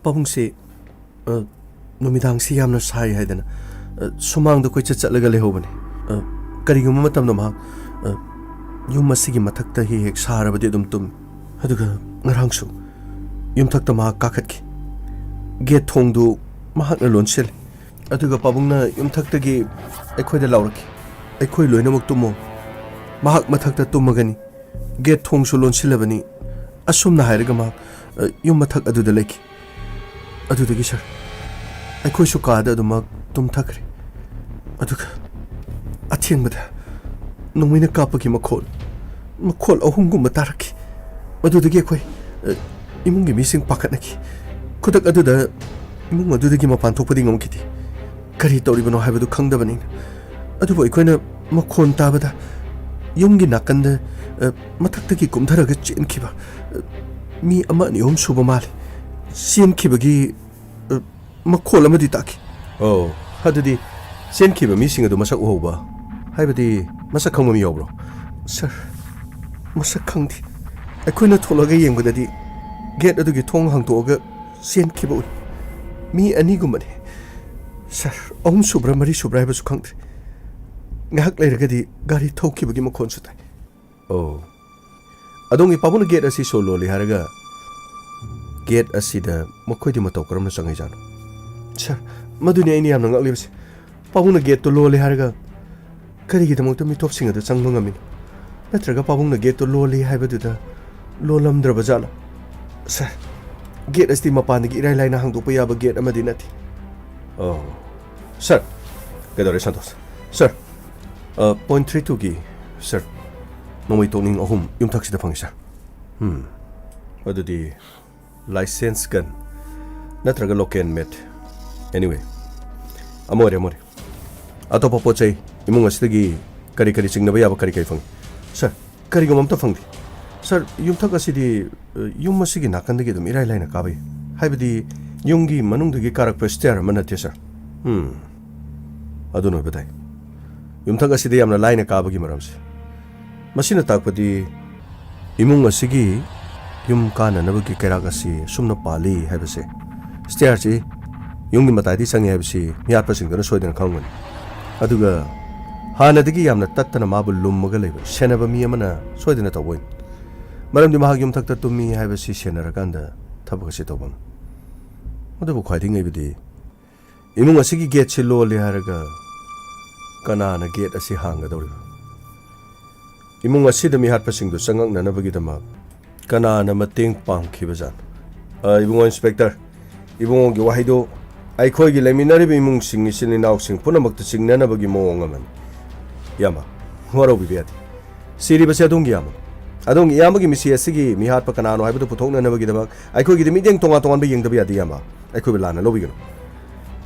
ꯄꯥꯕꯨꯡꯁꯤ ꯅꯨꯃꯤꯗꯥꯡꯁꯤ ꯌꯥꯝꯅ ꯁꯥꯏ ꯍꯥꯏꯗꯅ ꯁꯨꯃꯥꯡꯗ ꯀꯣꯏꯆꯠ ꯆꯠꯂꯒ ꯂꯩꯍꯧꯕꯅꯤ. ꯀꯔꯤꯒꯨꯝꯕ ꯃꯇꯝꯗ ꯃꯍꯥꯛ ꯌꯨꯝ ꯑꯁꯤꯒꯤ ꯃꯊꯛꯇ ꯍꯦꯛ ꯍꯦꯛ ꯁꯥꯔꯕꯗꯤ ꯑꯗꯨꯝ ꯇꯨꯝꯃꯤ. ꯑꯗꯨꯒ ꯉꯔꯥꯡꯁꯨ ꯌꯨꯝꯊꯛꯇ ꯃꯍꯥꯛ ꯀꯥꯈꯠꯈꯤ. ꯒꯦꯠ ꯊꯣꯡꯗꯨ ꯃꯍꯥꯛꯅ ꯂꯣꯟꯁꯤꯜꯂꯤ. ꯑꯗꯨꯒ ꯄꯥꯕꯨꯡꯅ ꯌꯨꯝꯊꯛꯇꯒꯤ ꯑꯩꯈꯣꯏꯗ ꯂꯥꯎꯔꯛꯈꯤ. ꯑꯩꯈꯣꯏ ꯂꯣꯏꯅꯃꯛ ꯇꯨꯝꯃꯣ. ꯃꯍꯥꯛ ꯃꯊꯛꯇ ꯇꯨꯝꯃꯒꯅꯤ. ꯒꯦꯠ ꯊꯣꯡꯁꯨ ꯂꯣꯟꯁꯤꯜꯂꯕꯅꯤ. ꯑꯁꯨꯝꯅ ꯍꯥꯏꯔꯒ ꯃꯍꯥꯛ ꯌꯨꯝ ꯃꯊꯛ ꯑꯗꯨꯗ ꯂꯩꯈꯤ. ꯑꯗꯨꯗꯒꯤ ꯁꯔ ꯑꯩꯈꯣꯏꯁꯨ ꯀꯥꯗ ꯑꯗꯨꯃꯛ ꯇꯨꯝꯊꯈ꯭ꯔꯦ. ꯑꯗꯨꯒ ꯑꯊꯦꯡꯕꯗ ꯅꯣꯡꯃꯩꯅ ꯀꯥꯞꯄꯒꯤ ꯃꯈꯣꯜ 3ꯒꯨꯝꯕ ꯇꯥꯔꯛꯈꯤ. ꯃꯗꯨꯗꯒꯤ ꯑꯩꯈꯣꯏ ꯏꯃꯨꯡꯒꯤ ꯃꯤꯁꯤꯡ ꯄꯥꯈꯠꯅꯈꯤ. ꯈꯨꯗꯛ ꯑꯗꯨꯗ ꯏꯃꯨꯡ ꯑꯗꯨꯗꯒꯤ ꯃꯄꯥꯟ ꯊꯣꯛꯄꯗꯤ ꯉꯝꯈꯤꯗꯦ. ꯀꯔꯤ ꯇꯧꯔꯤꯕꯅꯣ ꯍꯥꯏꯕꯗꯨ ꯈꯪꯗꯕꯅꯤꯅ. ꯑꯗꯨꯕꯨ ꯑꯩꯈꯣꯏꯅ ꯃꯈꯣꯟ ꯇꯥꯕꯗ ꯌꯨꯝꯒꯤ ꯅꯥꯀꯟꯗ ꯃꯊꯛꯇꯒꯤ ꯀꯨꯝꯊꯔꯒ ꯆꯦꯟꯈꯤꯕ ꯃꯤ 1-2 ꯁꯨꯕ ꯃꯥꯜꯂꯤ. ꯆꯦꯟꯈꯤꯕꯒꯤ ꯃꯈꯣꯜ ꯑꯃꯗꯤ ꯇꯥꯈꯤ. ꯑꯣ, ꯑꯗꯨꯗꯤ ꯆꯦꯟꯈꯤꯕ ꯃꯤꯁꯤꯡ ꯑꯗꯨ ꯃꯁꯛ ꯎꯍꯧꯕ? ꯍꯥꯏꯕꯗꯤ ꯃꯁꯛ ꯈꯪꯕ ꯃꯤ ꯌꯥꯎꯕ꯭ꯔꯣ? ꯁꯔ, ꯃꯁꯛ ꯈꯪꯗꯦ. ꯑꯩꯈꯣꯏꯅ ꯊꯣꯛꯂꯒ ꯌꯦꯡꯕꯗꯗꯤ ꯒꯦꯠ ꯑꯗꯨꯒꯤ ꯊꯣꯡ ꯍꯥꯡꯇꯣꯛꯑꯒ ꯆꯦꯟꯈꯤꯕ ꯎꯏ. ꯃꯤ 2ꯒꯨꯝꯕꯅꯤ. ꯁꯔ, 3 ꯁꯨꯕ꯭ꯔꯥ 4 ꯁꯨꯕ꯭ꯔꯥ ꯍꯥꯏꯕꯁꯨ ꯈꯪꯗ꯭ꯔꯦ. ꯉꯥꯏꯍꯥꯛ ꯂꯩꯔꯒꯗꯤ ꯒꯥꯔꯤ ꯊꯧꯈꯤꯕꯒꯤ ꯃꯈꯣꯟꯁꯨ ꯇꯥꯏ. ꯑꯣ, ꯑꯗꯣꯝꯒꯤ ꯄꯥꯕꯨꯡꯅ ꯒꯦꯠ ꯑꯁꯤ ꯁꯣ ꯂꯣꯜꯂꯤ ꯍꯥꯏꯔꯒ ꯒꯦꯠ ꯑꯁꯤꯗ ꯃꯈꯣꯏꯗꯤ ꯃꯇꯧ ꯀꯔꯝꯅ ꯆꯪꯉꯤꯖꯥꯠꯅꯣ? ꯁꯔ, ꯃꯗꯨꯅꯤ ꯑꯩꯅ ꯌꯥꯝꯅ ꯉꯛꯂꯤꯕꯁꯦ. ꯄꯥꯕꯨꯡꯅ ꯒꯦꯠꯇꯨ ꯂꯣꯜꯂꯤ ꯍꯥꯏꯔꯒ ꯀꯔꯤꯒꯤꯗꯃꯛꯇ ꯃꯤꯇꯣꯞꯁꯤꯡ ꯑꯗꯨ ꯆꯪꯕ ꯉꯝꯃꯤꯅꯣ? ꯅꯠꯇ꯭ꯔꯒ ꯄꯥꯕꯨꯡꯅ ꯒꯦꯠꯇꯨ ꯂꯣꯜꯂꯤ ꯍꯥꯏꯕꯗꯨꯗ ꯂꯣꯜꯂꯝꯗ꯭ꯔꯕ ꯖꯥꯠꯂꯣ? ꯁꯔ, ꯒꯦꯠ ꯑꯁꯤ ꯃꯄꯥꯟꯗꯒꯤ ꯏꯔꯥꯏ ꯂꯥꯏꯅ ꯍꯥꯡꯗꯣꯛꯄ ꯌꯥꯕ ꯒꯦꯠ ꯑꯃꯗꯤ ꯅꯠꯇꯦ. ꯑꯣ, ꯁꯔ, ꯀꯩꯗꯧꯔꯦ ꯁꯟꯇꯣꯁ? ꯁꯔ, ꯄꯣꯏꯟꯠ 32ꯒꯤ ꯁꯔ, ꯅꯣꯡꯃꯩ ꯇꯣꯛꯅꯤꯡ 3 ꯌꯨꯝꯊꯛꯁꯤꯗ ꯐꯪꯉꯤ ꯁꯔ. ꯑꯗꯨꯗꯤ ꯂꯥꯏꯁꯦꯟꯁ ꯒꯟ ꯅꯠꯇ꯭ꯔꯒ ꯂꯣꯀꯦꯜ ꯃꯦꯠ. ꯑꯦꯅꯤꯋꯦ, ꯑꯃ ꯑꯣꯏꯔꯦ. ꯑꯇꯣꯞꯄ ꯄꯣꯠ ꯆꯩ ꯏꯃꯨꯡ ꯑꯁꯤꯗꯒꯤ ꯀꯔꯤ ꯀꯔꯤ ꯆꯤꯡꯅꯕ ꯌꯥꯕ ꯀꯔꯤ ꯀꯔꯤ ꯐꯪꯉꯤ? ꯁꯔ, ꯀꯔꯤꯒꯨꯝꯕ ꯑꯝꯇ ꯐꯪꯗꯦ. ꯁꯔ, ꯌꯨꯝꯊꯛ ꯑꯁꯤꯗꯤ ꯌꯨꯝ ꯑꯁꯤꯒꯤ ꯅꯥꯀꯟꯗꯒꯤ ꯑꯗꯨꯝ ꯏꯔꯥꯏ ꯂꯥꯏꯅ ꯀꯥꯕ ꯌꯥꯏ. ꯍꯥꯏꯕꯗꯤ ꯌꯨꯝꯒꯤ ꯃꯅꯨꯡꯗꯒꯤ ꯀꯥꯔꯛꯄ ꯁ꯭ꯇꯦꯌꯔ ꯑꯃ ꯅꯠꯇꯦ ꯁꯔ. ꯑꯗꯨꯅ ꯑꯣꯏꯕ ꯇꯥꯏ. ꯌꯨꯝꯊꯛ ꯑꯁꯤꯗ ꯌꯥꯝꯅ ꯂꯥꯏꯅ ꯀꯥꯕꯒꯤ ꯃꯔꯝꯁꯦ ꯃꯁꯤꯅ ꯇꯥꯛꯄꯗꯤ ꯏꯃꯨꯡ ꯑꯁꯤꯒꯤ ꯌꯨꯝ ꯀꯥꯅꯅꯕꯒꯤ ꯀꯩꯔꯥꯛ ꯑꯁꯤ ꯁꯨꯝꯅ ꯄꯥꯜꯂꯤ ꯍꯥꯏꯕꯁꯦ ꯁ꯭ꯇꯦꯌꯔꯁꯤ ꯌꯨꯝꯒꯤ ꯃꯇꯥꯏꯗꯒꯤ ꯆꯪꯉꯤ ꯍꯥꯏꯕꯁꯤ ꯃꯤꯌꯥꯠꯄꯁꯤꯡꯗꯨꯅ ꯁꯣꯏꯗꯅ ꯈꯪꯒꯅꯤ. ꯑꯗꯨꯒ ꯍꯥꯟꯅꯗꯒꯤ ꯌꯥꯝꯅ ꯇꯠꯇꯅ ꯃꯥꯕꯨ ꯂꯨꯝꯃꯒ ꯂꯩꯕ ꯁꯦꯟꯅꯕ ꯃꯤ ꯑꯃꯅ ꯁꯣꯏꯗꯅ ꯇꯧꯕ ꯑꯣꯏꯅꯤ. ꯃꯔꯝꯗꯤ ꯃꯍꯥꯛ ꯌꯨꯝꯊꯛꯇ ꯇꯨꯝꯃꯤ ꯍꯥꯏꯕꯁꯤ ꯁꯦꯟꯅꯔꯀꯥꯟꯗ ꯊꯕꯛ ꯑꯁꯤ ꯇꯧꯐꯝ. ꯑꯗꯨꯕꯨ ꯈ꯭ꯋꯥꯏꯗꯒꯤ ꯉꯛꯏꯕꯗꯤ ꯏꯃꯨꯡ ꯑꯁꯤꯒꯤ ꯒꯦꯠꯁꯤ ꯂꯣꯜꯂꯤ ꯍꯥꯏꯔꯒ ꯀꯅꯥꯅ ꯒꯦꯠ ꯑꯁꯤ ꯍꯥꯡꯒꯗꯧꯔꯤꯕ? ꯏꯃꯨꯡ ꯑꯁꯤꯗ ꯃꯤꯍꯥꯠꯄꯁꯤꯡꯗꯨ ꯆꯪꯉꯛꯅꯅꯕꯒꯤꯗꯃꯛ ꯀꯅꯥꯅ ꯃꯇꯦꯡ ꯄꯥꯡꯈꯤꯕꯖꯥꯠꯅꯣ? ꯏꯕꯨꯡꯉꯣ ꯏꯟꯁꯄꯦꯛꯇꯔ, ꯏꯕꯨꯡꯉꯣꯒꯤ ꯋꯥꯍꯩꯗꯨ ꯑꯩꯈꯣꯏꯒꯤ ꯂꯩꯃꯤꯟꯅꯔꯤꯕ ꯏꯃꯨꯡꯁꯤꯡ ꯏꯆꯤꯜ ꯏꯅꯥꯎꯁꯤꯡ ꯄꯨꯝꯅꯃꯛꯇ ꯆꯤꯡꯅꯅꯕꯒꯤ ꯃꯑꯣꯡ ꯑꯃꯅꯤ. ꯏꯌꯥꯝꯕ, ꯋꯥꯔꯧꯕꯤꯕ ꯌꯥꯗꯦ. ꯁꯤꯔꯤꯕꯁꯤ ꯑꯗꯣꯝꯒꯤ ꯏꯌꯥꯝꯕꯅꯤ. ꯑꯗꯣꯝꯒꯤ ꯏꯌꯥꯝꯕꯒꯤ ꯃꯤꯁꯤ ꯑꯁꯤꯒꯤ ꯃꯤꯍꯥꯠꯄ ꯀꯅꯥꯅꯣ ꯍꯥꯏꯕꯗꯨ ꯄꯨꯊꯣꯛꯅꯅꯕꯒꯤꯗꯃꯛ ꯑꯩꯈꯣꯏꯒꯤꯗꯤ ꯃꯤꯠꯌꯦꯡ ꯇꯣꯉꯥꯟ ꯇꯣꯉꯥꯟꯕ ꯌꯦꯡꯗꯕ ꯌꯥꯗꯦ. ꯏꯌꯥꯝꯕ, ꯑꯩꯈꯣꯏꯕꯨ ꯂꯥꯟꯅ ꯂꯧꯕꯤꯒꯅꯨ.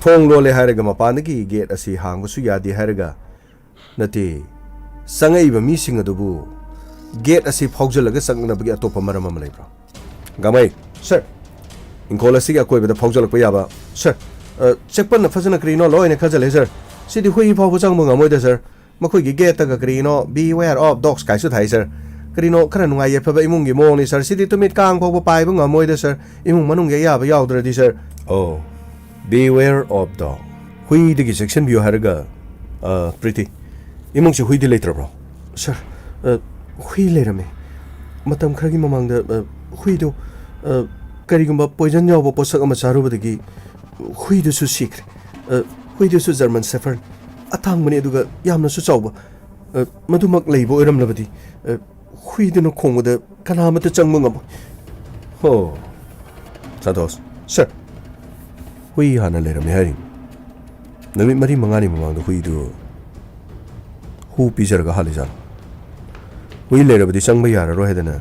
ꯊꯣꯡ ꯂꯣꯜꯂꯦ ꯍꯥꯏꯔꯒ ꯃꯄꯥꯟꯗꯒꯤ ꯒꯦꯠ ꯑꯁꯤ ꯍꯥꯡꯕꯁꯨ ꯌꯥꯗꯦ ꯍꯥꯏꯔꯒ ꯅꯠꯇꯦ, ꯆꯪꯉꯛꯏꯕ ꯃꯤꯁꯤꯡ ꯑꯗꯨꯕꯨ ꯒꯦꯠ ꯑꯁꯤ ꯐꯥꯎꯖꯜꯂꯒ ꯆꯪꯅꯕꯒꯤ ꯑꯇꯣꯞꯄ ꯃꯔꯝ ꯑꯃ ꯂꯩꯕ꯭ꯔꯥ? ꯒꯥꯃꯩ, ꯁꯔ, ꯏꯪꯈꯣꯜ ꯑꯁꯤꯒꯤ ꯑꯀꯣꯏꯕꯗ ꯐꯥꯎꯖꯜꯂꯛꯄ ꯌꯥꯕ. ꯁꯔ, ꯆꯦꯛꯄꯟꯅ ꯐꯖꯅ ꯀꯔꯤꯅꯣ ꯂꯣꯏꯅ ꯈꯖꯜꯂꯦ ꯁꯔ. ꯁꯤꯗꯤ ꯍꯨꯏ ꯐꯥꯎꯕ ꯆꯪꯕ ꯉꯝꯃꯣꯏꯗ ꯁꯔ. ꯃꯈꯣꯏꯒꯤ ꯒꯦꯠꯇꯒ ꯀꯔꯤꯅꯣ ꯕꯤꯋꯦꯌꯔ ꯑꯣꯐ ꯗꯣꯒꯁ ꯀꯥꯏꯁꯨ ꯊꯥꯏ ꯁꯔ. ꯀꯔꯤꯅꯣ ꯈꯔ ꯅꯨꯡꯉꯥꯏ ꯌꯥꯏꯐꯕ ꯏꯃꯨꯡꯒꯤ ꯃꯑꯣꯡꯅꯤ ꯁꯔ. ꯁꯤꯗꯤ ꯇꯨꯃꯤꯠ ꯀꯥꯡ ꯐꯥꯎꯕ ꯄꯥꯏꯕ ꯉꯝꯃꯣꯏꯗ ꯁꯔ. ꯏꯃꯨꯡ ꯃꯅꯨꯡꯒꯤ ꯑꯌꯥꯕ ꯌꯥꯎꯗ꯭ꯔꯗꯤ ꯁꯔ. ꯑꯣ, ꯕꯤꯋꯦꯌꯔ ꯑꯣꯐ ꯗꯣꯒ, ꯍꯨꯏꯗꯒꯤ ꯆꯦꯛꯁꯤꯟꯕꯤꯌꯨ ꯍꯥꯏꯔꯒ ꯄ꯭ꯔꯤꯇꯤ, ꯏꯃꯨꯡꯁꯤ ꯍꯨꯏꯗꯤ ꯂꯩꯇ꯭ꯔꯕ꯭ꯔꯣ? ꯁꯔ, ꯍꯨꯏ ꯂꯩꯔꯝꯃꯦ. ꯃꯇꯝ ꯈꯔꯒꯤ ꯃꯃꯥꯡꯗ ꯍꯨꯏꯗꯣ ꯀꯔꯤꯒꯨꯝꯕ ꯄꯣꯏꯖꯟ ꯌꯥꯎꯕ ꯄꯣꯠꯁꯛ ꯑꯃ ꯆꯥꯔꯨꯕꯗꯒꯤ ꯍꯨꯏꯗꯨꯁꯨ ꯁꯤꯈ꯭ꯔꯦ. ꯍꯨꯏꯗꯨꯁꯨ ꯖꯔꯃꯟ ꯁꯦꯐꯔꯟ, ꯑꯇꯥꯡꯕꯅꯤ ꯑꯗꯨꯒ ꯌꯥꯝꯅꯁꯨ ꯆꯥꯎꯕ. ꯃꯗꯨꯃꯛ ꯂꯩꯕ ꯑꯣꯏꯔꯝꯂꯕꯗꯤ ꯍꯨꯏꯗꯨꯅ ꯈꯣꯡꯕꯗ ꯀꯅꯥꯃꯠꯇ ꯆꯪꯕ ꯉꯝꯃꯣꯏ. ꯍꯣ, ꯁꯟꯇꯣꯁ, ꯁꯔ, ꯍꯨꯏ ꯍꯥꯟꯅ ꯂꯩꯔꯝꯃꯦ ꯍꯥꯏꯔꯤ. ꯅꯨꯃꯤꯠ 4-5ꯅꯤ ꯃꯃꯥꯡꯗ ꯍꯨꯏꯗꯨ ꯍꯨ ꯄꯤꯖꯔꯒ ꯍꯥꯠꯂꯤꯖꯥꯠꯂꯣ? ꯍꯨꯏ ꯂꯩꯔꯕꯗꯤ ꯆꯪꯕ ꯌꯥꯔꯔꯣꯏ ꯍꯥꯏꯗꯅ.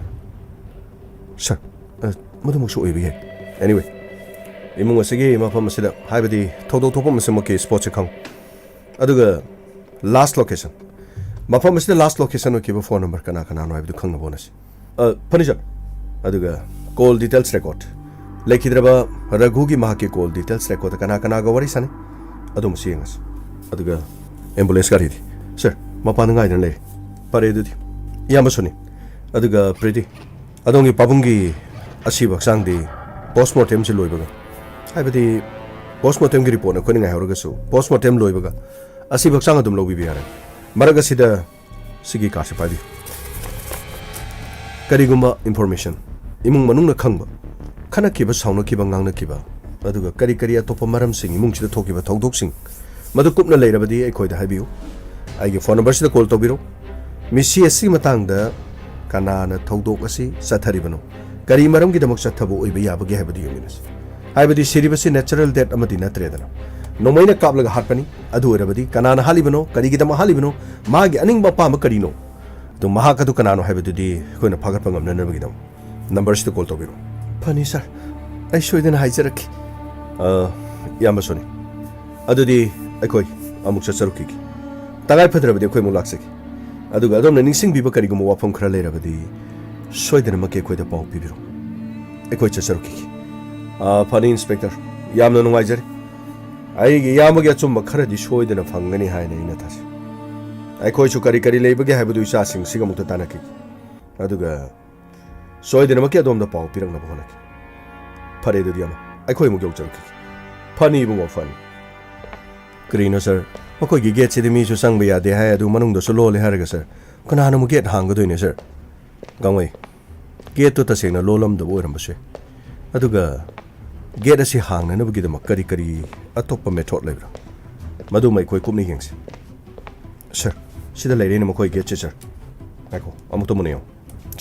ꯁꯔ, ꯃꯗꯨꯃꯛꯁꯨ ꯑꯣꯏꯕ ꯌꯥꯏ. ꯑꯦꯅꯤꯋꯦ, ꯏꯃꯨꯡ ꯑꯁꯤꯒꯤ ꯃꯐꯝ ꯑꯁꯤꯗ ꯍꯥꯏꯕꯗꯤ ꯊꯧꯗꯣꯛ ꯊꯣꯛꯐꯝ ꯑꯁꯤꯃꯛꯀꯤ ꯁ꯭ꯄꯣꯠꯁꯦ ꯈꯪꯉꯨ. ꯑꯗꯨꯒ ꯂꯥꯁ ꯂꯣꯀꯦꯁꯟ, ꯃꯐꯝ ꯑꯁꯤꯗ ꯂꯥꯁ ꯂꯣꯀꯦꯁꯟ ꯑꯣꯏꯈꯤꯕ ꯐꯣꯟ ꯅꯝꯕꯔ ꯀꯅꯥ ꯀꯅꯥꯅꯣ ꯍꯥꯏꯕꯗꯨ ꯈꯪꯅꯕ ꯍꯣꯠꯅꯁꯤ. ꯐꯅꯤ ꯁꯔ. ꯑꯗꯨꯒ ꯀꯣꯜ ꯗꯤꯇꯦꯜꯁ ꯔꯦꯀꯣꯔꯠ, ꯂꯩꯈꯤꯗ꯭ꯔꯕ ꯔꯘꯨꯒꯤ ꯃꯍꯥꯛꯀꯤ ꯀꯣꯜ ꯗꯤꯇꯦꯜꯁ ꯔꯦꯀꯣꯔꯠꯇ ꯀꯅꯥ ꯀꯅꯥꯒ ꯋꯥꯔꯤ ꯁꯥꯟꯅꯩ, ꯑꯗꯨꯝ ꯌꯦꯡꯉꯁꯤ ꯑꯗꯨꯒ ꯑꯦꯝꯕꯨꯂꯦꯟꯁ ꯒꯥꯔꯤꯗꯤ ꯁꯥꯔ ꯃꯄꯥꯟꯗ ꯉꯥꯏꯗꯅ ꯂꯩꯔꯦ ꯐꯔꯦ ꯑꯗꯨꯗꯤ ꯏꯌꯥꯝꯕꯁꯨꯅꯤ ꯑꯗꯨꯒ ꯄ꯭ꯔꯤꯇꯤ ꯑꯗꯣꯝꯒꯤ ꯄꯥꯕꯨꯡꯒꯤ ꯑꯁꯤꯕ ꯍꯛꯆꯥꯡꯗꯤ ꯄꯣꯁꯃꯣꯔꯇꯦꯝꯁꯤ ꯂꯣꯏꯕꯒ ꯍꯥꯏꯕꯗꯤ ꯄꯣꯁꯃꯣꯔꯇꯦꯝꯒꯤ ꯔꯤꯄꯣꯔꯠꯅ ꯑꯩꯈꯣꯏꯅ ꯉꯥꯏꯍꯧꯔꯒꯁꯨ ꯄꯣꯁꯃꯣꯔꯇꯦꯝ ꯂꯣꯏꯕꯒ ꯑꯁꯤꯕ ꯍꯛꯆꯥꯡ ꯑꯗꯨꯝ ꯂꯧꯕꯤꯕ ꯌꯥꯔꯦ ꯃꯔꯛ ꯑꯁꯤꯗ ꯁꯤꯒꯤ ꯀꯥꯔꯗꯁꯦ ꯄꯥꯏꯕꯤꯌꯨ ꯀꯔꯤꯒꯨꯝꯕ ꯏꯟꯐꯣꯔꯃꯦꯁꯟ ꯏꯃꯨꯡ ꯃꯅꯨꯡꯅ ꯈꯪꯕ ꯈꯟꯅꯈꯤꯕ ꯁꯥꯎꯅꯈꯤꯕ ꯉꯥꯡꯅꯈꯤꯕ ꯑꯗꯨꯒ ꯀꯔꯤ ꯀꯔꯤ ꯑꯇꯣꯞꯄ ꯃꯔꯝꯁꯤꯡ ꯏꯃꯨꯡꯁꯤꯗ ꯊꯣꯛꯈꯤꯕ ꯊꯧꯗꯣꯛꯁꯤꯡ ꯃꯗꯨ ꯀꯨꯞꯅ ꯂꯩꯔꯕꯗꯤ ꯑꯩꯈꯣꯏꯗ ꯍꯥꯏꯕꯤꯌꯨ ꯑꯩꯒꯤ ꯐꯣꯟ ꯅꯝꯕꯔꯁꯤꯗ ꯀꯣꯜ ꯇꯧꯕꯤꯔꯣ ꯃꯤꯁꯤ ꯑꯁꯤꯒꯤ ꯃꯇꯥꯡꯗ ꯀꯅꯥꯅ ꯊꯧꯗꯣꯛ ꯑꯁꯤ ꯆꯠꯊꯔꯤꯕꯅꯣ ꯀꯔꯤ ꯃꯔꯝꯒꯤꯗꯃꯛ ꯆꯠꯊꯕ ꯑꯣꯏꯕ ꯌꯥꯕꯒꯦ ꯍꯥꯏꯕꯗꯨ ꯌꯦꯡꯃꯤꯟꯅꯁꯤ ꯍꯥꯏꯕꯗꯤ ꯁꯤꯔꯤꯕꯁꯤ ꯅꯦꯆꯔꯦꯜ ꯗꯦꯠ ꯑꯃꯗꯤ ꯅꯠꯇ꯭ꯔꯦꯗꯅ ꯅꯣꯡꯃꯩꯅ ꯀꯥꯞꯂꯒ ꯍꯥꯠꯄꯅꯤ ꯑꯗꯨ ꯑꯣꯏꯔꯕꯗꯤ ꯀꯅꯥꯅ ꯍꯥꯠꯂꯤꯕꯅꯣ ꯀꯔꯤꯒꯤꯗꯃꯛ ꯍꯥꯠꯂꯤꯕꯅꯣ ꯃꯥꯒꯤ ꯑꯅꯤꯡꯕ ꯑꯄꯥꯝꯕ ꯀꯔꯤꯅꯣ ꯑꯗꯨ ꯃꯍꯥꯛ ꯑꯗꯨ ꯀꯅꯥꯅꯣ ꯍꯥꯏꯕꯗꯨꯗꯤ ꯑꯩꯈꯣꯏꯅ ꯐꯥꯒꯠꯄ ꯉꯝꯅꯅꯕꯒꯤꯗꯃꯛ ꯅꯝꯕꯔꯁꯤꯗ ꯀꯣꯜ ꯇꯧꯕꯤꯔꯣ ꯐꯅꯤ ꯁꯥꯔ ꯑꯩ ꯁꯣꯏꯗꯅ ꯍꯥꯏꯖꯔꯛꯈꯤ ꯏꯌꯥꯝꯕꯁꯨꯅꯤ ꯑꯗꯨꯗꯤ ꯑꯩꯈꯣꯏ ꯑꯃꯨꯛ ꯆꯠꯆꯔꯛꯈꯤꯒꯦ ꯇꯉꯥꯏ ꯐꯗ꯭ꯔꯕꯗꯤ ꯑꯩꯈꯣꯏ ꯑꯃꯨꯛ ꯂꯥꯛꯆꯒꯦ ꯑꯗꯨꯒ ꯑꯗꯣꯝꯅ ꯅꯤꯡꯁꯤꯡꯕꯤꯕ ꯀꯔꯤꯒꯨꯝꯕ ꯋꯥꯐꯝ ꯈꯔ ꯂꯩꯔꯕꯗꯤ ꯁꯣꯏꯗꯅꯃꯛꯀꯤ ꯑꯩꯈꯣꯏꯗ ꯄꯥꯎ ꯄꯤꯕꯤꯔꯣ ꯑꯩꯈꯣꯏ ꯆꯠꯆꯔꯛꯈꯤꯒꯦ ꯐꯅꯤ ꯏꯟꯁꯄꯦꯛꯇꯔ ꯌꯥꯝꯅ ꯅꯨꯡꯉꯥꯏꯖꯔꯦ ꯑꯩꯒꯤ ꯏꯌꯥꯝꯕꯒꯤ ꯑꯆꯨꯝꯕ ꯈꯔꯗꯤ ꯁꯣꯏꯗꯅ ꯐꯪꯒꯅꯤ ꯍꯥꯏꯅ ꯑꯩꯅ ꯊꯥꯖꯩ ꯑꯩꯈꯣꯏꯁꯨ ꯀꯔꯤ ꯀꯔꯤ ꯂꯩꯕꯒꯦ ꯍꯥꯏꯕꯗꯨ ꯏꯆꯥꯁꯤꯡ ꯁꯤꯒ ꯑꯃꯨꯛꯇ ꯇꯥꯟꯅꯈꯤꯒꯦ ꯑꯗꯨꯒ ꯁꯣꯏꯗꯅꯃꯛꯀꯤ ꯑꯗꯣꯝꯗ ꯄꯥꯎ ꯄꯤꯔꯛꯅꯕ ꯍꯣꯠꯅꯈꯤ ꯐꯔꯦ ꯑꯗꯨꯗꯤ ꯑꯃ ꯑꯩꯈꯣꯏ ꯑꯃꯨꯛ ꯌꯧꯖꯔꯛꯈꯤꯒꯦ ꯐꯅꯤ ꯏꯕꯨꯡꯉꯣ ꯐꯅꯤ ꯀꯔꯤꯅꯣ ꯁꯥꯔ ꯃꯈꯣꯏꯒꯤ ꯒꯦꯠꯁꯤꯗꯤ ꯃꯤꯁꯨ ꯆꯪꯕ ꯌꯥꯗꯦ ꯍꯥꯏ ꯑꯗꯨ ꯃꯅꯨꯡꯗꯁꯨ ꯂꯣꯜꯂꯦ ꯍꯥꯏꯔꯒ ꯁꯥꯔ ꯀꯅꯥꯅ ꯑꯃꯨꯛ ꯒꯦꯠ ꯍꯥꯡꯒꯗꯣꯏꯅꯦ ꯁꯥꯔ ꯒꯥꯡꯃꯩ ꯒꯦꯠꯇꯨ ꯇꯁꯦꯡꯅ ꯂꯣꯜꯂꯝꯗꯕ ꯑꯣꯏꯔꯝꯕꯁꯨ ꯌꯥꯏ ꯑꯗꯨꯒ ꯒꯦꯠ ꯑꯁꯤ ꯍꯥꯡꯅꯅꯕꯒꯤꯗꯃꯛ ꯀꯔꯤ ꯀꯔꯤ ꯑꯇꯣꯞꯄ ꯃꯦꯊꯣꯗ ꯂꯩꯕ꯭ꯔꯥ ꯃꯗꯨꯃ ꯑꯩꯈꯣꯏ ꯀꯨꯞꯅ ꯌꯦꯡꯁꯤ ꯁꯥꯔ ꯁꯤꯗ ꯂꯩꯔꯦꯅꯦ ꯃꯈꯣꯏ ꯒꯦꯠꯁꯦ ꯁꯥꯔ ꯉꯥꯏꯈꯣ ꯑꯃꯨꯛꯇ ꯃꯨꯟꯅ ꯌꯦꯡꯉꯣ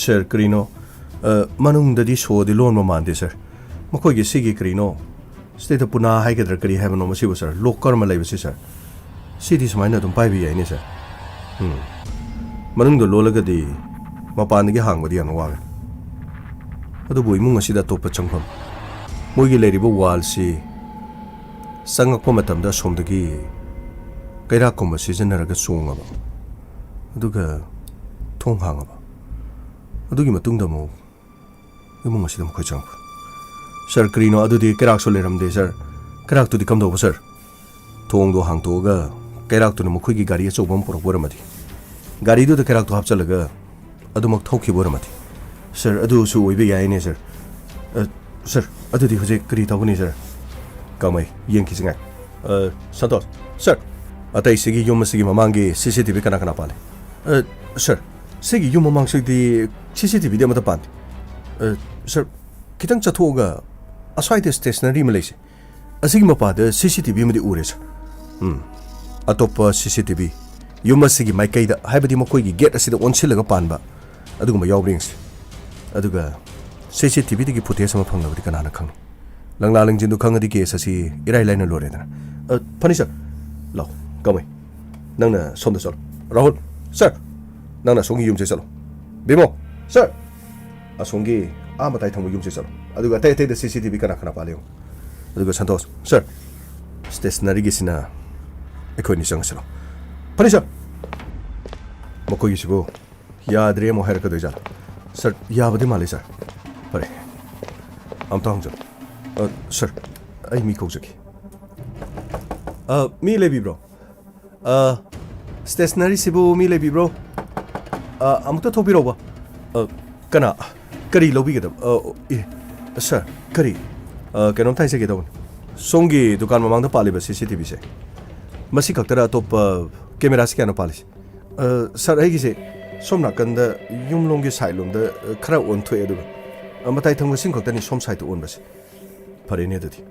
ꯁꯥꯔ ꯀꯔꯤꯅꯣ ꯃꯅꯨꯡꯗꯗꯤ ꯁꯣꯗꯤ ꯂꯣꯟꯕ ꯃꯥꯟꯗꯦ ꯁꯥꯔ ꯃꯈꯣꯏꯒꯤ ꯁꯤꯒꯤ ꯀꯔꯤꯅꯣ ꯁꯤꯗ ꯄꯨꯅꯥ ꯍꯥꯏꯒꯗ꯭ꯔꯥ ꯀꯔꯤ ꯍꯥꯏꯕꯅꯣ ꯃꯁꯤꯕꯨ ꯁꯥꯔ ꯂꯣꯛꯀꯔ ꯑꯃ ꯂꯩꯕꯁꯤ ꯁꯥꯔ ꯁꯤꯗꯤ ꯁꯨꯃꯥꯏꯅ ꯑꯗꯨꯝ ꯄꯥꯏꯕ ꯌꯥꯏꯅꯦ ꯁꯥꯔ ꯃꯅꯨꯡꯗ ꯂꯣꯜꯂꯒꯗꯤ ꯃꯄꯥꯟꯗꯒꯤ ꯍꯥꯡꯕꯗꯤ ꯌꯥꯝꯅ ꯋꯥꯒꯅꯤ ꯑꯗꯨꯕꯨ ꯏꯃꯨꯡ ꯑꯁꯤꯗ ꯑꯇꯣꯞꯄ ꯆꯪꯐꯝ ꯃꯣꯏꯒꯤ ꯂꯩꯔꯤꯕ ꯋꯥꯜꯁꯤ ꯆꯪꯉꯛꯄ ꯃꯇꯝꯗ ꯑꯁꯣꯝꯗꯒꯤ ꯀꯩꯔꯥꯛꯀꯨꯝꯕ ꯁꯤꯖꯤꯟꯅꯔꯒ ꯆꯣꯡꯉꯕ ꯑꯗꯨꯒ ꯊꯣꯡ ꯍꯥꯡꯉꯕ ꯑꯗꯨꯒꯤ ꯃꯇꯨꯡꯗ ꯑꯃꯨꯛ ꯏꯃꯨꯡ ꯑꯁꯤꯗ ꯃꯈꯣꯏ ꯆꯪꯉꯛꯄ ꯁꯥꯔ ꯀꯔꯤꯅꯣ ꯑꯗꯨꯗꯤ ꯀꯩꯔꯥꯛꯁꯨ ꯂꯩꯔꯝꯗꯦ ꯁꯥꯔ ꯀꯩꯔꯥꯛꯇꯨꯗꯤ ꯀꯝꯗꯧꯕ ꯁꯥꯔ ꯊꯣꯡꯗꯣ ꯍꯥꯡꯇꯣꯛꯑꯒ ꯀꯩꯔꯥꯛꯇꯨꯅ ꯃꯈꯣꯏꯒꯤ ꯒꯥꯔꯤ ꯑꯆꯧꯕ ꯑꯃ ꯄꯨꯔꯛꯄ ꯑꯣꯏꯔꯝꯃꯗꯤ ꯒꯥꯔꯤꯗꯨꯗ ꯀꯩꯔꯥꯛꯇꯨ ꯍꯥꯞꯆꯜꯂꯒ ꯑꯗꯨꯃꯛ ꯊꯧꯈꯤꯕ ꯑꯣꯏꯔꯝꯃꯗꯤ ꯁꯥꯔ ꯑꯗꯨꯁꯨ ꯑꯣꯏꯕ ꯌꯥꯏꯅꯦ ꯁꯥꯔ ꯁꯥꯔ ꯑꯗꯨꯗꯤ ꯍꯧꯖꯤꯛ ꯀꯔꯤ ꯇꯧꯒꯅꯤ ꯁꯥꯔ ꯀꯃꯥꯏ ꯌꯦꯡꯈꯤꯁꯤ ꯉꯥꯏ ꯁꯟꯇꯣꯁ ꯁꯥꯔ ꯑꯇꯩꯁꯤꯒꯤ ꯌꯨꯝ ꯑꯁꯤꯒꯤ ꯃꯃꯥꯡꯒꯤ CCTV ꯀꯅꯥ ꯀꯅꯥ ꯄꯥꯜꯂꯤ ꯁꯥꯔ ꯁꯤꯒꯤ ꯌꯨꯝ ꯃꯃꯥꯡꯁꯤꯗꯤ CCTVꯗꯤ ꯑꯃꯠꯇ ꯄꯥꯟꯗꯦ ꯁꯥꯔ ꯈꯤꯇꯪ ꯆꯠꯊꯣꯛꯑꯒ ꯑꯁ꯭ꯋꯥꯏꯗ ꯁ꯭ꯇꯦꯁꯅꯔꯤ ꯑꯃ ꯂꯩꯁꯦ ꯑꯁꯤꯒꯤ ꯃꯄꯥꯗ CCTV ꯑꯃꯗꯤ ꯎꯔꯦ ꯁꯥꯔ ꯑꯇꯣꯞꯄ CCTV ꯌꯨꯝ ꯑꯁꯤꯒꯤ ꯃꯥꯏꯀꯩꯗ ꯍꯥꯏꯕꯗꯤ ꯃꯈꯣꯏꯒꯤ ꯒꯦꯠ ꯑꯁꯤꯗ ꯑꯣꯟꯁꯤꯜꯂꯒ ꯄꯥꯟꯕ ꯑꯗꯨꯒꯨꯝꯕ ꯌꯥꯎꯕ꯭ꯔ ꯌꯦꯡꯁꯤ ꯑꯗꯨꯒ CCTVꯗꯒꯤ ꯐꯨꯇꯦꯖ ꯑꯃ ꯐꯪꯂꯕꯗꯤ ꯀꯅꯥꯅ ꯈꯪꯅꯤ ꯂꯪꯂꯥ ꯂꯪꯖꯤꯟꯗꯨ ꯈꯪꯉꯗꯤ ꯀꯦꯁ ꯑꯁꯤ ꯏꯔꯥꯏ ꯂꯥꯏꯅ ꯂꯣꯏꯔꯦꯗꯅ ꯐꯅꯤ ꯁꯥꯔ ꯂꯥꯎ ꯀꯃꯥꯏ ꯅꯪꯅ ꯁꯣꯝꯗ ꯆꯠꯂꯣ ꯔꯥꯍꯨꯜ ꯁꯥꯔ ꯅꯪꯅ ꯑꯁꯣꯝꯒꯤ ꯌꯨꯝꯁꯦ ꯆꯠꯂꯣ ꯕꯤꯃꯣ ꯁꯥꯔ ꯑꯁꯣꯝꯒꯤ ꯃꯇꯥꯏ ꯊꯪꯕ ꯌꯨꯝꯁꯦ ꯆꯠꯂꯣ ꯑꯗꯨꯒ ꯑꯇꯩ ꯑꯇꯩꯗ CCTV ꯀꯅꯥ ꯀꯅꯥ ꯄꯥꯜꯂꯤ ꯌꯦꯡꯉꯣ ꯑꯗꯨꯒ ꯁꯟꯇꯣꯁ ꯁꯥꯔ ꯁ꯭ꯇꯦꯁꯅꯔꯤꯒꯤꯁꯤꯅ ꯑꯩꯈꯣꯏꯅꯤ ꯆꯪꯉꯁꯤꯔꯣ ꯐꯅꯤ ꯁꯥꯔ ꯃꯈꯣꯏꯒꯤꯁꯤꯕꯨ ꯌꯥꯗ꯭ꯔꯦ ꯑꯃꯨꯛ ꯍꯥꯏꯔꯛꯀꯗꯣꯏꯖꯥꯠꯂꯣ ꯁꯥꯔ ꯌꯥꯕꯗꯤ ꯃꯥꯜꯂꯤ ꯁꯥꯔ ꯐꯔꯦ ꯑꯝꯇ ꯍꯪꯖꯜꯂꯣ ꯁꯥꯔ ꯑꯩ ꯃꯤ ꯀꯧꯖꯒꯦ ꯃꯤ ꯂꯩꯕꯤꯕ꯭ꯔꯣ ꯁ꯭ꯇꯦꯁꯅꯔꯤꯁꯤꯕꯨ ꯃꯤ ꯂꯩꯕꯤꯕ꯭ꯔꯣ ꯑꯃꯨꯛꯇ ꯊꯣꯛꯄꯤꯔꯛꯎꯕ ꯀꯅꯥ ꯀꯔꯤ ꯂꯧꯕꯤꯒꯗꯕ ꯁꯥꯔ ꯀꯔꯤ ꯀꯩꯅꯣꯝꯇ ꯍꯥꯏꯖꯒꯦ ꯇꯧꯕꯅꯤ ꯁꯣꯝꯒꯤ ꯗꯨꯀꯥꯟ ꯃꯃꯥꯡꯗ ꯄꯥꯜꯂꯤꯕ CCTVꯁꯦ ꯃꯁꯤ ꯈꯛꯇꯔ ꯑꯇꯣꯞꯄ ꯀꯦꯃꯦꯔꯥꯁꯤ ꯀꯌꯥꯅꯣ ꯄꯥꯜꯂꯤꯁꯦ ꯁꯥꯔ ꯑꯩꯒꯤꯁꯦ ꯁꯣꯝ ꯅꯥꯀꯟꯗ ꯌꯨꯝꯂꯣꯝꯒꯤ ꯁꯥꯏꯠꯂꯣꯝꯗ ꯈꯔ ꯑꯣꯟꯊꯣꯛꯑꯦ ꯑꯗꯨꯒ ꯃꯇꯥꯏ ꯊꯪꯕꯁꯤꯡ ꯈꯛꯇꯅꯤ ꯁꯣꯝ ꯁꯥꯏꯠꯇ ꯑꯣꯟꯕꯁꯦ ꯐꯔꯦꯅꯦ ꯑꯗꯨꯗꯤ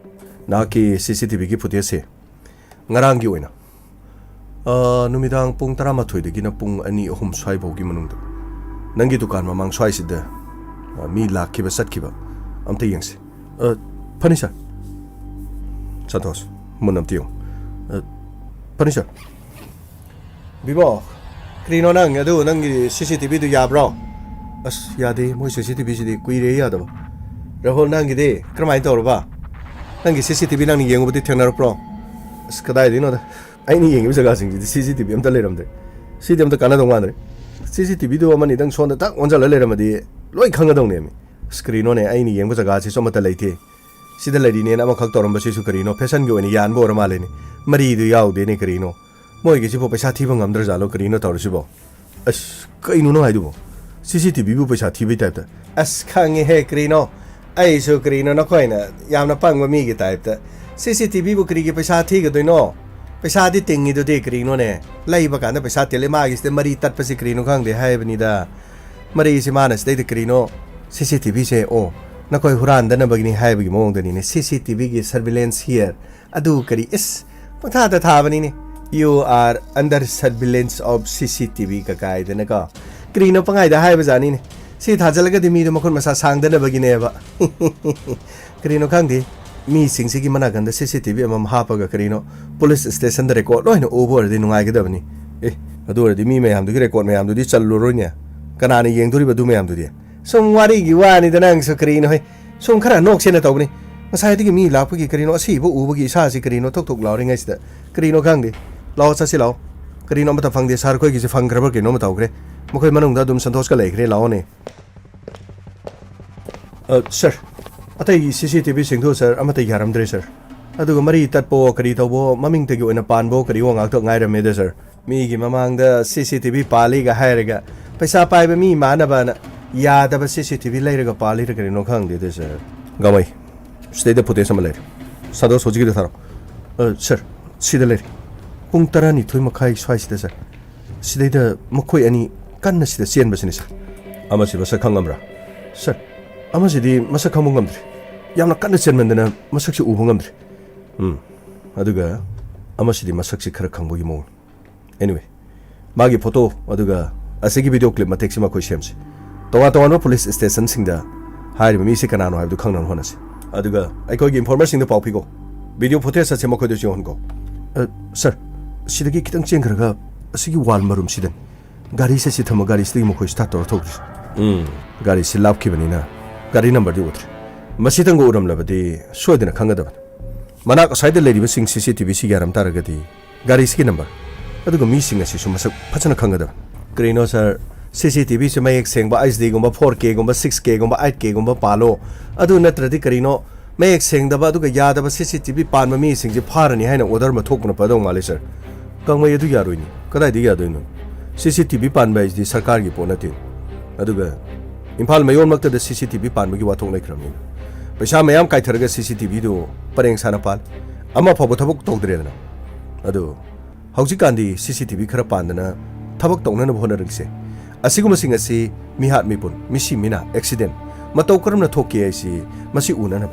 ꯅꯍꯥꯛꯀꯤ CCTVꯒꯤ ꯐꯨꯇꯦꯖꯁꯦ ꯉꯔꯥꯡꯒꯤ ꯑꯣꯏꯅ ꯅꯨꯃꯤꯗꯥꯡ ꯄꯨꯡ 12ꯗꯒꯤꯅ ꯄꯨꯡ 2-3 ꯁ꯭ꯋꯥꯏꯐꯥꯎꯒꯤ ꯃꯅꯨꯡꯗ ꯅꯪꯒꯤ ꯗꯨꯀꯥꯟ ꯃꯃꯥꯡ ꯁ꯭ꯋꯥꯏꯁꯤꯗ ꯃꯤ ꯂꯥꯛꯈꯤꯕ ꯆꯠꯈꯤꯕ ꯑꯝꯇ ꯌꯦꯡꯁꯤ ꯐꯅꯤ ꯁꯥꯔ ꯁꯟꯇꯣꯁ ꯃꯨꯟꯅ ꯑꯝꯇ ꯌꯦꯡꯉꯨ ꯐꯅꯤ ꯁꯥꯔ ꯕꯤꯕꯣ ꯀꯔꯤꯅꯣ ꯅꯪ ꯑꯗꯨ ꯅꯪꯒꯤ CCTVꯗꯨ ꯌꯥꯕ꯭ꯔꯣ ꯑꯁ ꯌꯥꯗꯦ ꯃꯣꯏ CCTVꯁꯤꯗꯤ ꯀꯨꯏꯔꯦ ꯌꯥꯗꯕ ꯔꯥꯍꯨꯜ ꯅꯪꯒꯤꯗꯤ ꯀꯔꯝꯍꯥꯏꯅ ꯇꯧꯔꯕ ꯅꯪꯒꯤ CCTV ꯅꯪꯅ ꯌꯦꯡꯉꯨꯕꯗꯤ ꯊꯦꯡꯅꯔꯛꯄ꯭ꯔꯣ ꯑꯁ ꯀꯗꯥꯏꯗꯩꯅꯣꯗ ꯑꯩꯅ ꯌꯦꯡꯉꯤꯕ ꯖꯒꯥꯁꯤꯡꯁꯤꯗꯤ CCTV ꯑꯝꯇ ꯂꯩꯔꯝꯗ꯭ꯔꯦ ꯁꯤꯗꯤ ꯑꯝꯇ ꯀꯥꯟꯅꯗꯧ ꯃꯥꯟꯗ꯭ꯔꯦ CCTVꯗꯨ ꯑꯃꯅꯤꯗꯪ ꯁꯣꯟꯗ ꯇꯛ ꯑꯣꯟꯁꯤꯜꯂ ꯂꯩꯔꯝꯃꯗꯤ ꯂꯣꯏ ꯈꯪꯒꯗꯧꯅꯦꯃꯤ ꯁ꯭ꯀ꯭ꯔꯤꯅꯣꯅꯦ ꯑꯩꯅ ꯌꯦꯡꯕ ꯖꯒꯥꯁꯤꯁꯨ ꯑꯃꯠꯇ ꯂꯩꯇꯦ sida ladine na makhak toram ba sisu karino fashion gi oni yan bor male ni mari du yaw de ni karino moi gi sibo paisa thiba ngamdar jalo karino tor sibo as kainu no haidu CCTV bu paisa thibi type ta as khange he karino ai so karino na khoina yamna pangwa mi gi type ta CCTV bu kri gi paisa thi ga doino paisa di tingi do de karino ne lai ba kana paisa tele ma gi ste mari tat pa si karino khang de hai bani da mari si manas de karino CCTV se o na koi huran dana bagini hai bagi mong dani ne CCTV gi surveillance here adu kari is patha ta tha bani ne you are under surveillance of CCTV ka kai dana ka krino pangai da hai ba jani ne si tha jalaga di mi do makon masa sang dana bagi ne ba krino khang di mi sing si gi mana ganda CCTV amam ha pa ga krino police station da record loi no over di nungai ga da bani adu di mi me ham du record me ham du di challu ro nya kana ni yeng duri ba du me ham du di sum wari gi wani da nang so krino he sum khara nok se na tawni masai di mi la pagi krino asi bu u bagi sa si krino tok tok law ring ai sta krino khang di law sa si law krino mata phang de sar koi gi se phang grabar ke no mata ukre mokoi manung da dum santos ka le kre law ne sir atai CCTV sing tho sir amata yaram dre sir adu mari tat po kari to bo maming te gi ona pan bo kari wang ak to ngai ra me de sir mi gi mamang da CCTV pali ga hai ga paisa pai ba mi mana ba na ya da ba CCTV lai ra ga pali ra kari no khang de sir gamai stay the photo sam lai sado soji gi da tharo sir sida lai pung tara ni thoi makhai swai sida sir sida da makhoi ani kan na sida sian ba sini sir ama si ba sa khangam ra sir ama si di masak khang ngam dre yamna kan na chen man dana masak si u ngam dre aduga ama si di masak si khara khang bo gi mo anyway magi photo aduga asigi video clip matek si ma khoi sem si tonga tonga police station singda hari mi si kana no haib du khang nan hona si aduga ai koi gi information da pau pi go video photo sa se ma khoi du jong go sir sidagi kitang cheng khara ga asigi wall marum sidan gari se si thama gari sti mo khoi start tor thok gari si lap ki bani na gari number di utre masitang go uram labadi soidina khanga da manak side lady ba sing CCTV si garam taragadi gari ski number aduga mi sing asi so masak phachana khanga da krino sir CCTV se mayek seng ba HD gomba 4K gomba 6K gomba 8K gomba palo adu natradi krino mayek seng da ba aduga yada ba CCTV pan ma mi sing je pharani haina order ma thokna padong male sir kangmai adu yaroini kadai di yadoino CCTV pan ba HD sarkar gi ponati aduga imphal mayon makta da CCTV pan ma gi wathok lai khramni paisa mayam kai tharaga CCTV do pareng sana pal ama phabu thabuk togdre dana adu hauji kandi CCTV khara pandana thabuk tongna na bhona ringse asiguma sing asi mi hat mi pun misi mina accident matau karam na thoke ai si masi una na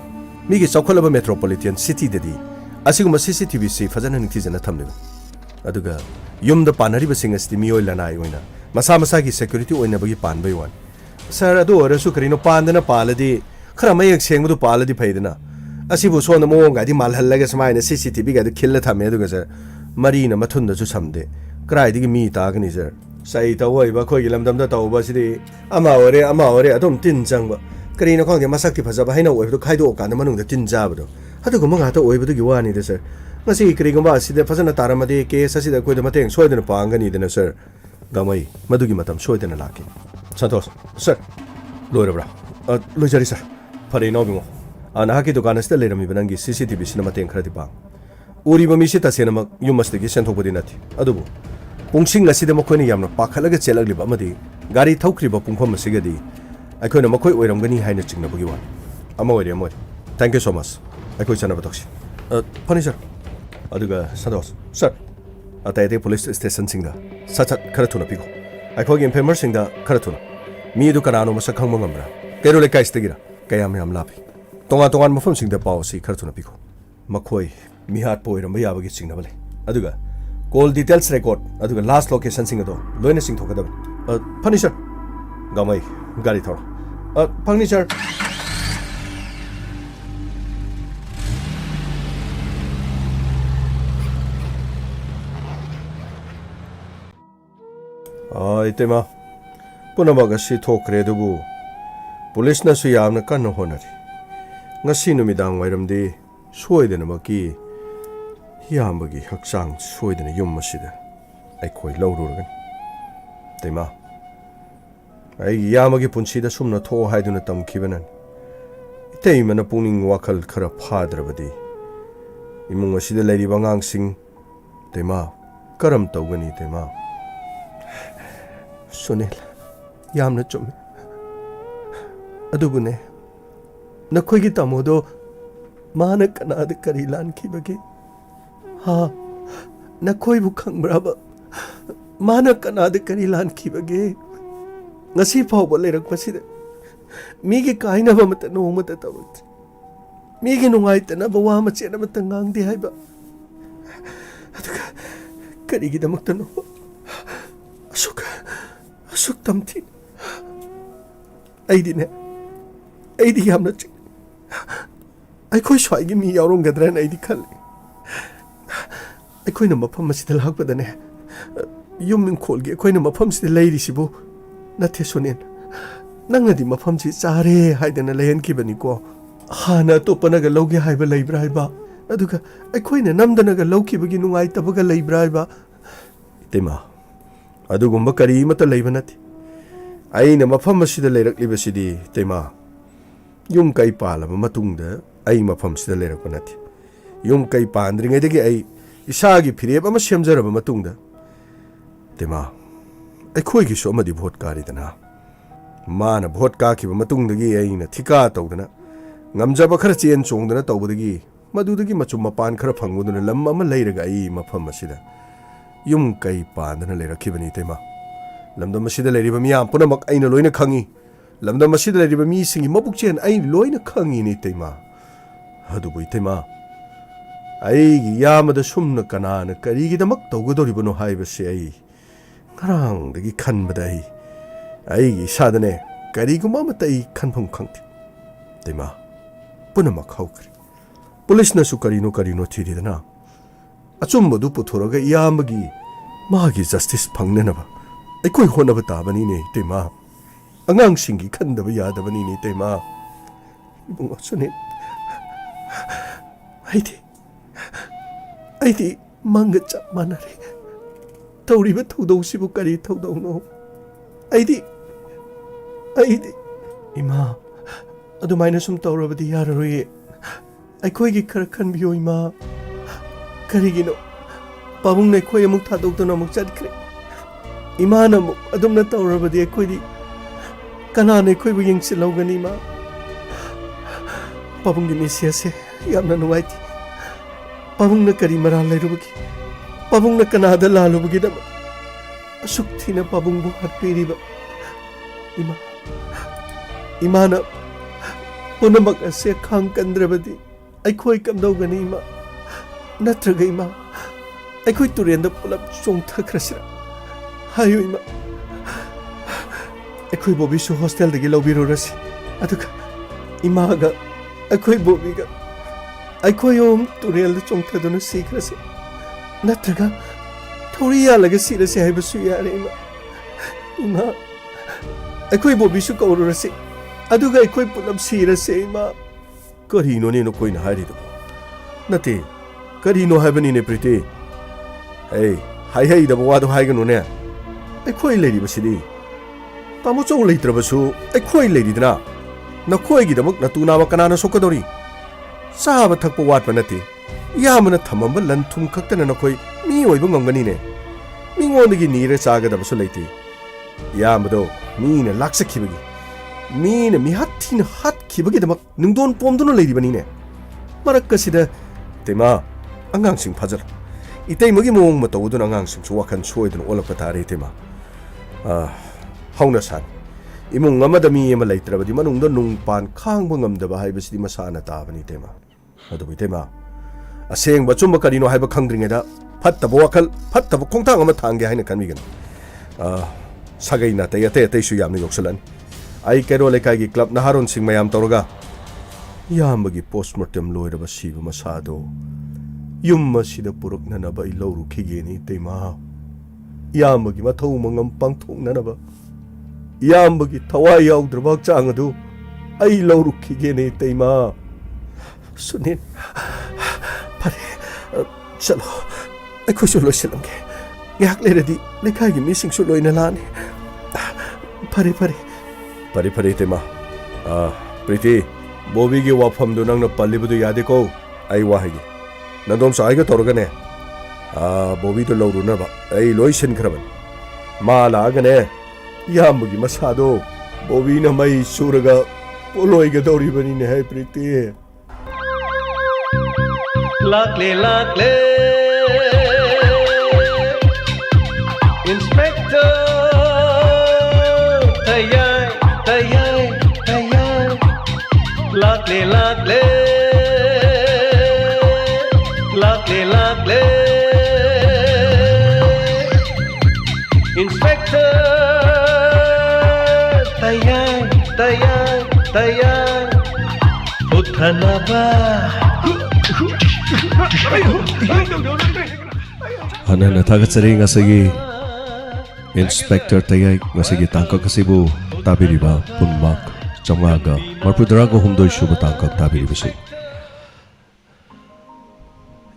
mi gi chawkhalaba metropolitan city dadi asiguma CCTV se fajana ningthi jana thamne aduga yum da panari ba sing asti mi oila na oina masa masa gi security oina bagi pan bai wan sir adu ora su karino pandana paladi khara mayek seng du paladi phaidana asibu so na mo ga di mal hallaga samaina CCTV ga du khilla thame aduga sir mari na mathun da su samde krai di mi ta gani sir sai ta wai ba khoi gi lamdam da taw ba sidi ama ore adum tin jang ba karino khang de masak ki phaja ba haina oi du khai do ka na manung da tin ja ba do hadu ko manga ta oi ba du gi wani de sir ngasi kri gomba sida phajana taramade ke sasida koi da mateng soidana pangani de na sir gamai madu gi matam soidana laki santos sir loirabra loijari sir phare no bimo ana haki dukan sta lerami banangi CCTV sina mateng khradi pa uri ba mi se ta sena mak yumas de sen thokodi nati adubu pungsing asida makoi yamna pakhalaga chelagli ba madi gari thokri ba pungpham asigadi akhoi na makoi oiramgani haina chingna bugi wan ama ori amoi thank you so much akhoi chana batoksi phani sir aduga santos sir atai de police station singda sachat khara thuna pigo akhoi gi infemer singda khara thuna mi du kanano masak khangma ngamra kero le kai stegira kayam yam lapi tonga tongan mafam singda paw si khara thuna pigo makhoi mi hat poiram ba yabagi chingna bale aduga call details record aduga last location sing do loina sing thokada phani sir gamai gari thor phangni sir itema punabaga si thokre dubu police na su yamna kan honari ngasi numidang wairamdi soidena maki yambagi hakchang soidena yum masida ai khoi lawrugan tema ai yamagi punchida sumna tho haiduna tamkibanan Itaimana puning wakal khara phadrabadi imung asida leiriba angangsing tema karam tawgani tema Sunil yamna chumme adubune nakhoigi tamodo mana kanada kari lan khibagi ha nakhoi bu khangbraba mana kanada kari lan khibagi ngasi phawba leirak pasida migi kaina ba mata no mata tawt migi nungai tana ba wa mache na mata ngang di haiba aduka kari gi damak tano asuk tamti aidi yamna chi ai khoi swai gi mi yaurong gadran aidi khal ai khoi na mafam masida lak pa dane yum min khol gi khoi na mafam sida leiri sibu na the sonen nangadi mafam si chare haidana lehan ki bani ko hana to panaga logi haiba leibra haiba aduga ai khoi na namdana ga loki bagi nungai tabaga leibra haiba tema adugumba kari mata leiba nati aina mafam asida leirak liba sidi tema yum kai pala matungda ai mafam sida leirak nati yum kai pandri ngai dagi ai isagi phireba ma semjaraba matungda tema ai khoi gi so amadi vote kari dana mana vote ka ki matungdagi aina thika tawdana ngamjaba khara chen chongdana tawbadagi madudagi machum mapan khara phanguduna lam ama leiraga ai mafam asida yum kai pandana leirakibani tema lamda masida leiriba miyam punamak aina loina khangi lamda masida leiriba mi singi mabuk chen ai loina khangi ni tema hadubu tema ai gi yamada sumna kanana kari gi damak tawgodoribano haibase ai ngarang dagi khanbada ai gi sadane kari guma matai khanpham khangti tema punamak haukri police na su karino thiridana achumbodu puthoraga yamagi magi justice phangnenaba aikoi honaba tabani ne tema angang singi khandaba yadabani ne tema ibungo sune aiti manga chap manare tawriba thudau sibu kari thudau no aiti ima adumaina sum tawrabadi yararoi aikoi gi khara khanbiyo ima karigino pabung ne khoi amuk thadok tona amuk chatkre imana amuk adumna tawrabadi aikoi di kana ne khoi bu yingsi lawgani ma pabung gi misia se yamna nuwaiti pabung na kari mara lairubugi pabung na kana da lalubugi da asuk thina pabung bu hatpiriba imana punamak ase khang kandrabadi aikoi kamdawgani ima natraga ima aikoi turenda pulap chongthakrasira hayo ima aikoi bobi su hostel dagi lobirurasi aduga imaga aikoi bobiga aikoi om turenda chongthaduna sikrasi natraga thoriya laga sirasi haibasu yare ima aikoi bobi su kaururasi aduga aikoi pulap sirasi ima karino ne no koina harido nate karino haibani ne priti hai da bawado haiganu ne aikoi leiri basidi tamo chong leitrabasu aikoi leiridna nakhoi gi damak natuna ma kanana sokadori saba thakpa watpa nate yamana thamamba lan thum khaktana nakhoi mi oiba ngamgani ne mingondagi nire chaga dabasu leiti yamado mi ne laksakhibagi mi ne mi hathina hat khibagi damak ningdon pomduna leiribani ne marakasida tema angang sing phajal itei magi mong ma tawduna angang sing suwakan soiduna olakpa tare tema hauna san imung amada mi ema leitrabadi manungda nungpan khangba ngamdaba haibasidi masana tabani tema adubi tema aseng bachumba karino haiba khangdringeda phattaba wakal phattaba khongthang ama thangge haina kanmigan sagaina tei su yamni yoksalan ai kero lekai gi club naharon sing mayam tawraga yambagi postmortem loiraba siba masado yumma sida puruknanaba I lawru khigeni tema yambagi mathau mangam pangthoknanaba yambagi thawai yaudraba chang adu ai lawru khigeni tema sunin pare chalo aikoi su loiselamge ngak leradi lekai gi missing su loina lani pare tema priti Bobby gi wafam du nang na palli bu du yade ko ai wa hagi nadom sai ga torgane Bobby to lawru na ba ai loi sin khraban ma la ga ne yam gi masado Bobby na mai suraga poloi ga dori bani ne hai priti Lakle lakle Inspector Tayai Tayai Tayai Lakle lakle Lakle lakle Inspector Tayai Tayai Tayai Uthanaba Hana na tagatari ngasagi Inspector Tayai ngasagi tangkak kasibu tabiriba punmak chamaga marpudarago humdoi shuba tangkak tabiriba si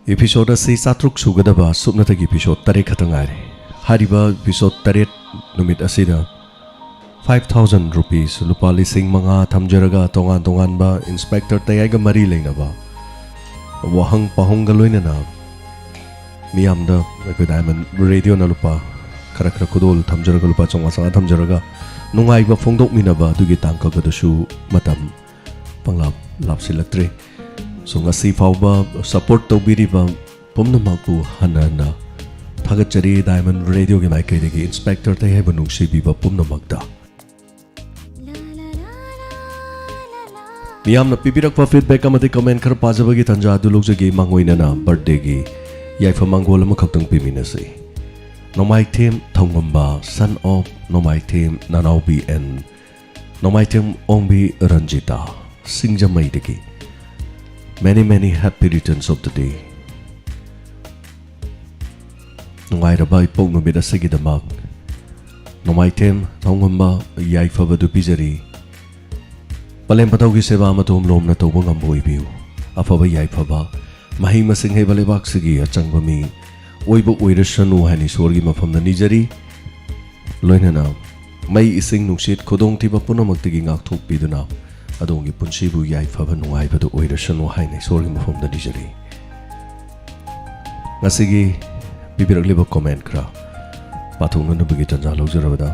Episode si satruk sugadaba subnatagi episode tarik khatangari hariba episode tarik numit asida 5,000 rupees lupa lising mga thamjaraga tongan ba Inspector Tayai ga mari lengna ba wahang pahong galoy na miyam da ko diamond radio na lupa kara kudol thamjaraga lupa chonga sanga thamjaraga nungai ba phongdok mina ba dugi tangka ga su matam panglap lap silaktre so nga si ba support to biri ba pomna maku hanana thagachari diamond radio ge mai kai de Inspector Tayai ba nung si bi ba pomna magda miyam na pipirak pa feedback amati comment khar pajabagi tanja du lok jagi mangoina na birthday gi yaifa mangol ma khaktang piminasi nomai them thongamba son of nomai them nanaubi and nomai them ongbi ranjita singjamai degi many happy returns of the day nongai rabai pok no beda segi damak nomai them thongamba yaifa badu pijari Palem patau gi seba matom lom na tawba ngamboi biu afaba yai phaba mahi masing hei balebak sigi achangba mi oibo oirasanu hani sorgi mafam na nijari loina na mai ising nungsit khodong tiba punamak tigi ngak thok piduna adongi punsi bu yai phaba nungai badu oirasanu hani sorgi mafam na nijari ngasigi bibirak liba comment kra pathung na bigi tanja lawjarabada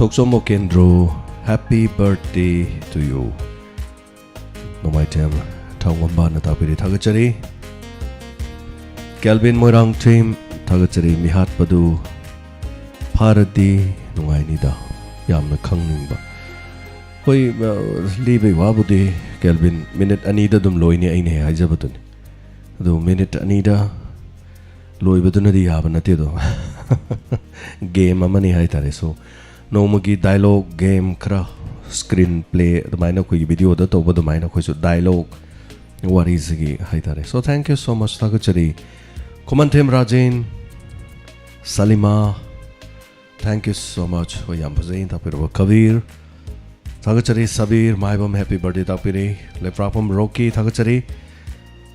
Toksomo Kendro Happy birthday to you. Nomai tem thawamba na tapiri thagachari. Kelvin Moirang team thagachari mihat padu Bharati nungai nida yamna khangning ba. Hoi libe wabudi Kelvin minute anida dum loini aine haijabatun. Adu minute anida loibaduna di yabana te do. Game amani haitare so Nomagi dialogue game kra screenplay the minor ko video da to the minor ko dialogue what is gi haitare so thank you so much thagachari Komantem Rajen Salima thank you so much for yam bazain tapir Kabir thagachari Sabir maibam happy birthday tapire le prapam Rocky thagachari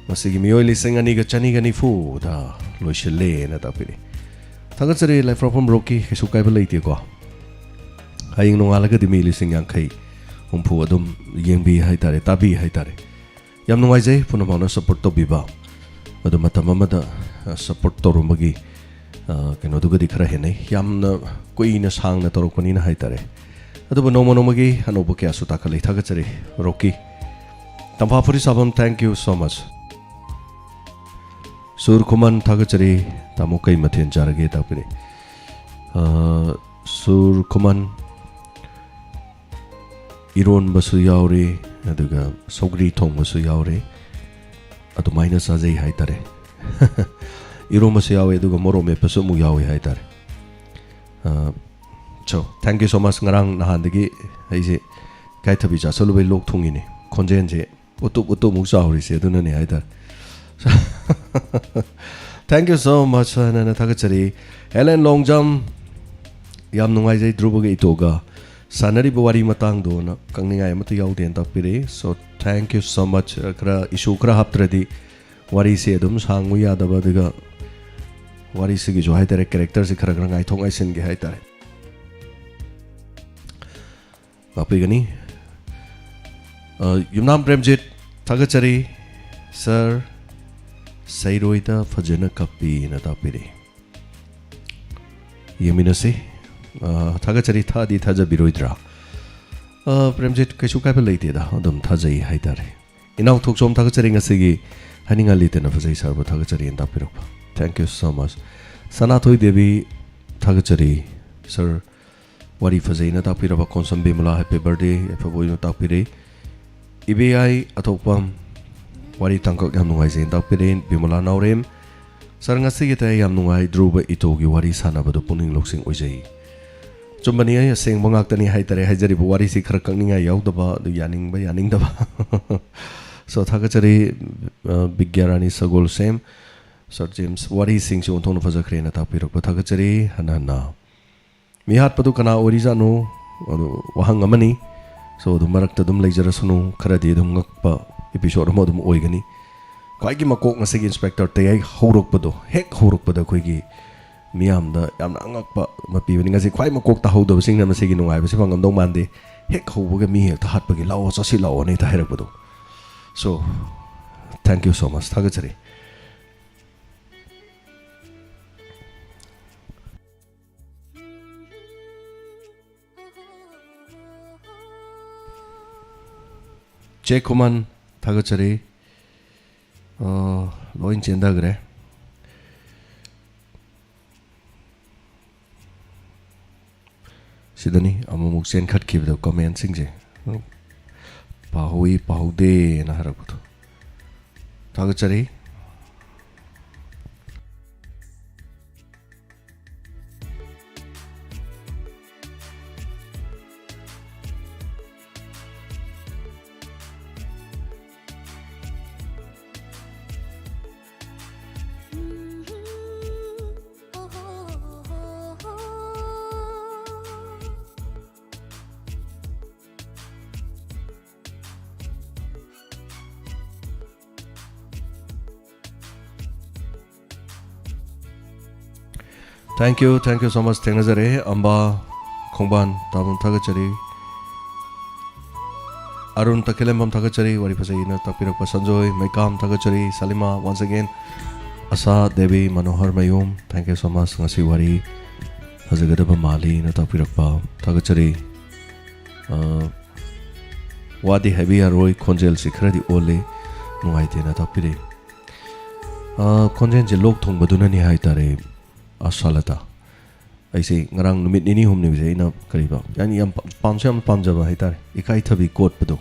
masigi mioi lising ani ga chani gani fu da loishele na tapire thagachari le prapam Rocky sukai ba leite ko Haying nung alaga di mili sing yang kay umpu adum yang bi haitare tabi haitare yam nung ay jay puno na support to biba adum matamamada support to rumagi kano duga di karahin yam na koi na sang na torok panina haitare adum nomagi ano ba kaya sutakali thagachari Rocky tampa puri sabam thank you so much Sur Kuman thagachari tamu kay mathen jarage tapire Sur Kuman Iron basu yaure aduga sogri thong basu yaure adu minus azai haitare Iron basu yawe aduga moro me pasu mu yawe haitare so thank you so much ngarang nahandagi aise kai thabi ja solubai lok thungini khonjen je utu mu sauri se aduna ne haitare thank you so much na thagachari Helen Longjam yam nungai jai drubuga itoga Sanari bawari matang do na kangningai matu yaw den tapire so thank you so much kra issue kra haptradi wari se dum sangu ya daba diga wari se gi jo haitare character se khara ngai thong ai sen gi haitare api gani Yumnam Premjit Thagachari Sir Sairoida Fajana Kapi Natapiri Yeminasi Thagachari Thadi Thaja Biroidra Premjit Kashuka later Adam Tajai Haitare. Inaw Tuksom Thagachari Asigi Haninga Litan of Zay Sarbo Thagachari and Tapirop. Thank you so much. Sanatoi Devi Thagachari Sir Wari Fazina Tapirapa Consum Bimula Happy Birthday Epaboy Tapiri IBI Atopam Wari Tangkok Yamungai in Tapirin Bimula Naurem Sarangasi Yamungai Druba Itogi Wari Sanabado Puning Luxing Ujay. Chumbania saying Mongaktani Haitare Hajari Wari Sikrakanga Yaudaba, the Yaning by Yaning Daba. So Thagachari Big Garani Sagol same. Sir James Wari sings you on Tono Fazakrena Tapiro Thagachari Hanana. Mihat Padukana Orizano Wahangamani. So the Maraktadum Laserasunu Karadi Dumgakpa episode Modum Oigani. Kaigi Makok Nasig Inspector TAYAI Horok Pado, Heck Horok Pada Quigi. Miam the Yamangakpa Mapi as a quite Makok the Hodo sing them a signo. I was among no Monday. Heck Hoga me to Hatbagi Lao Sosila on it Herapado. So thank you so much, Thagachari. Jacoman Thagachari Loin Chendagre Sidani Amamuk Sen Kat Kiv the comment sing Pahui Pahude Naharabuto Thagachari Thank you so much. Tenazare, Amba, Kongban, Tabun Thagachari, Arun Takilembam Thagachari, Waripasina, Tapirapa Sanjoy, Maikam Thagachari, Salima, once again, Asa, Devi, Manohar Mayum, thank you so much. Ngasi Wari, Hazagadaba Mali, Natapirapa, Thagachari, Wadi Heavy Aroi, Konjel Sikradi Ole, no idea Natapiri. Konjen Jelok Tung Badunani Haitare. Asalata. I say, Narang Numit Nini Hum News, Ina Kariba. Yani Pansam Panjava Hitar, Ikaitabi Court Pado.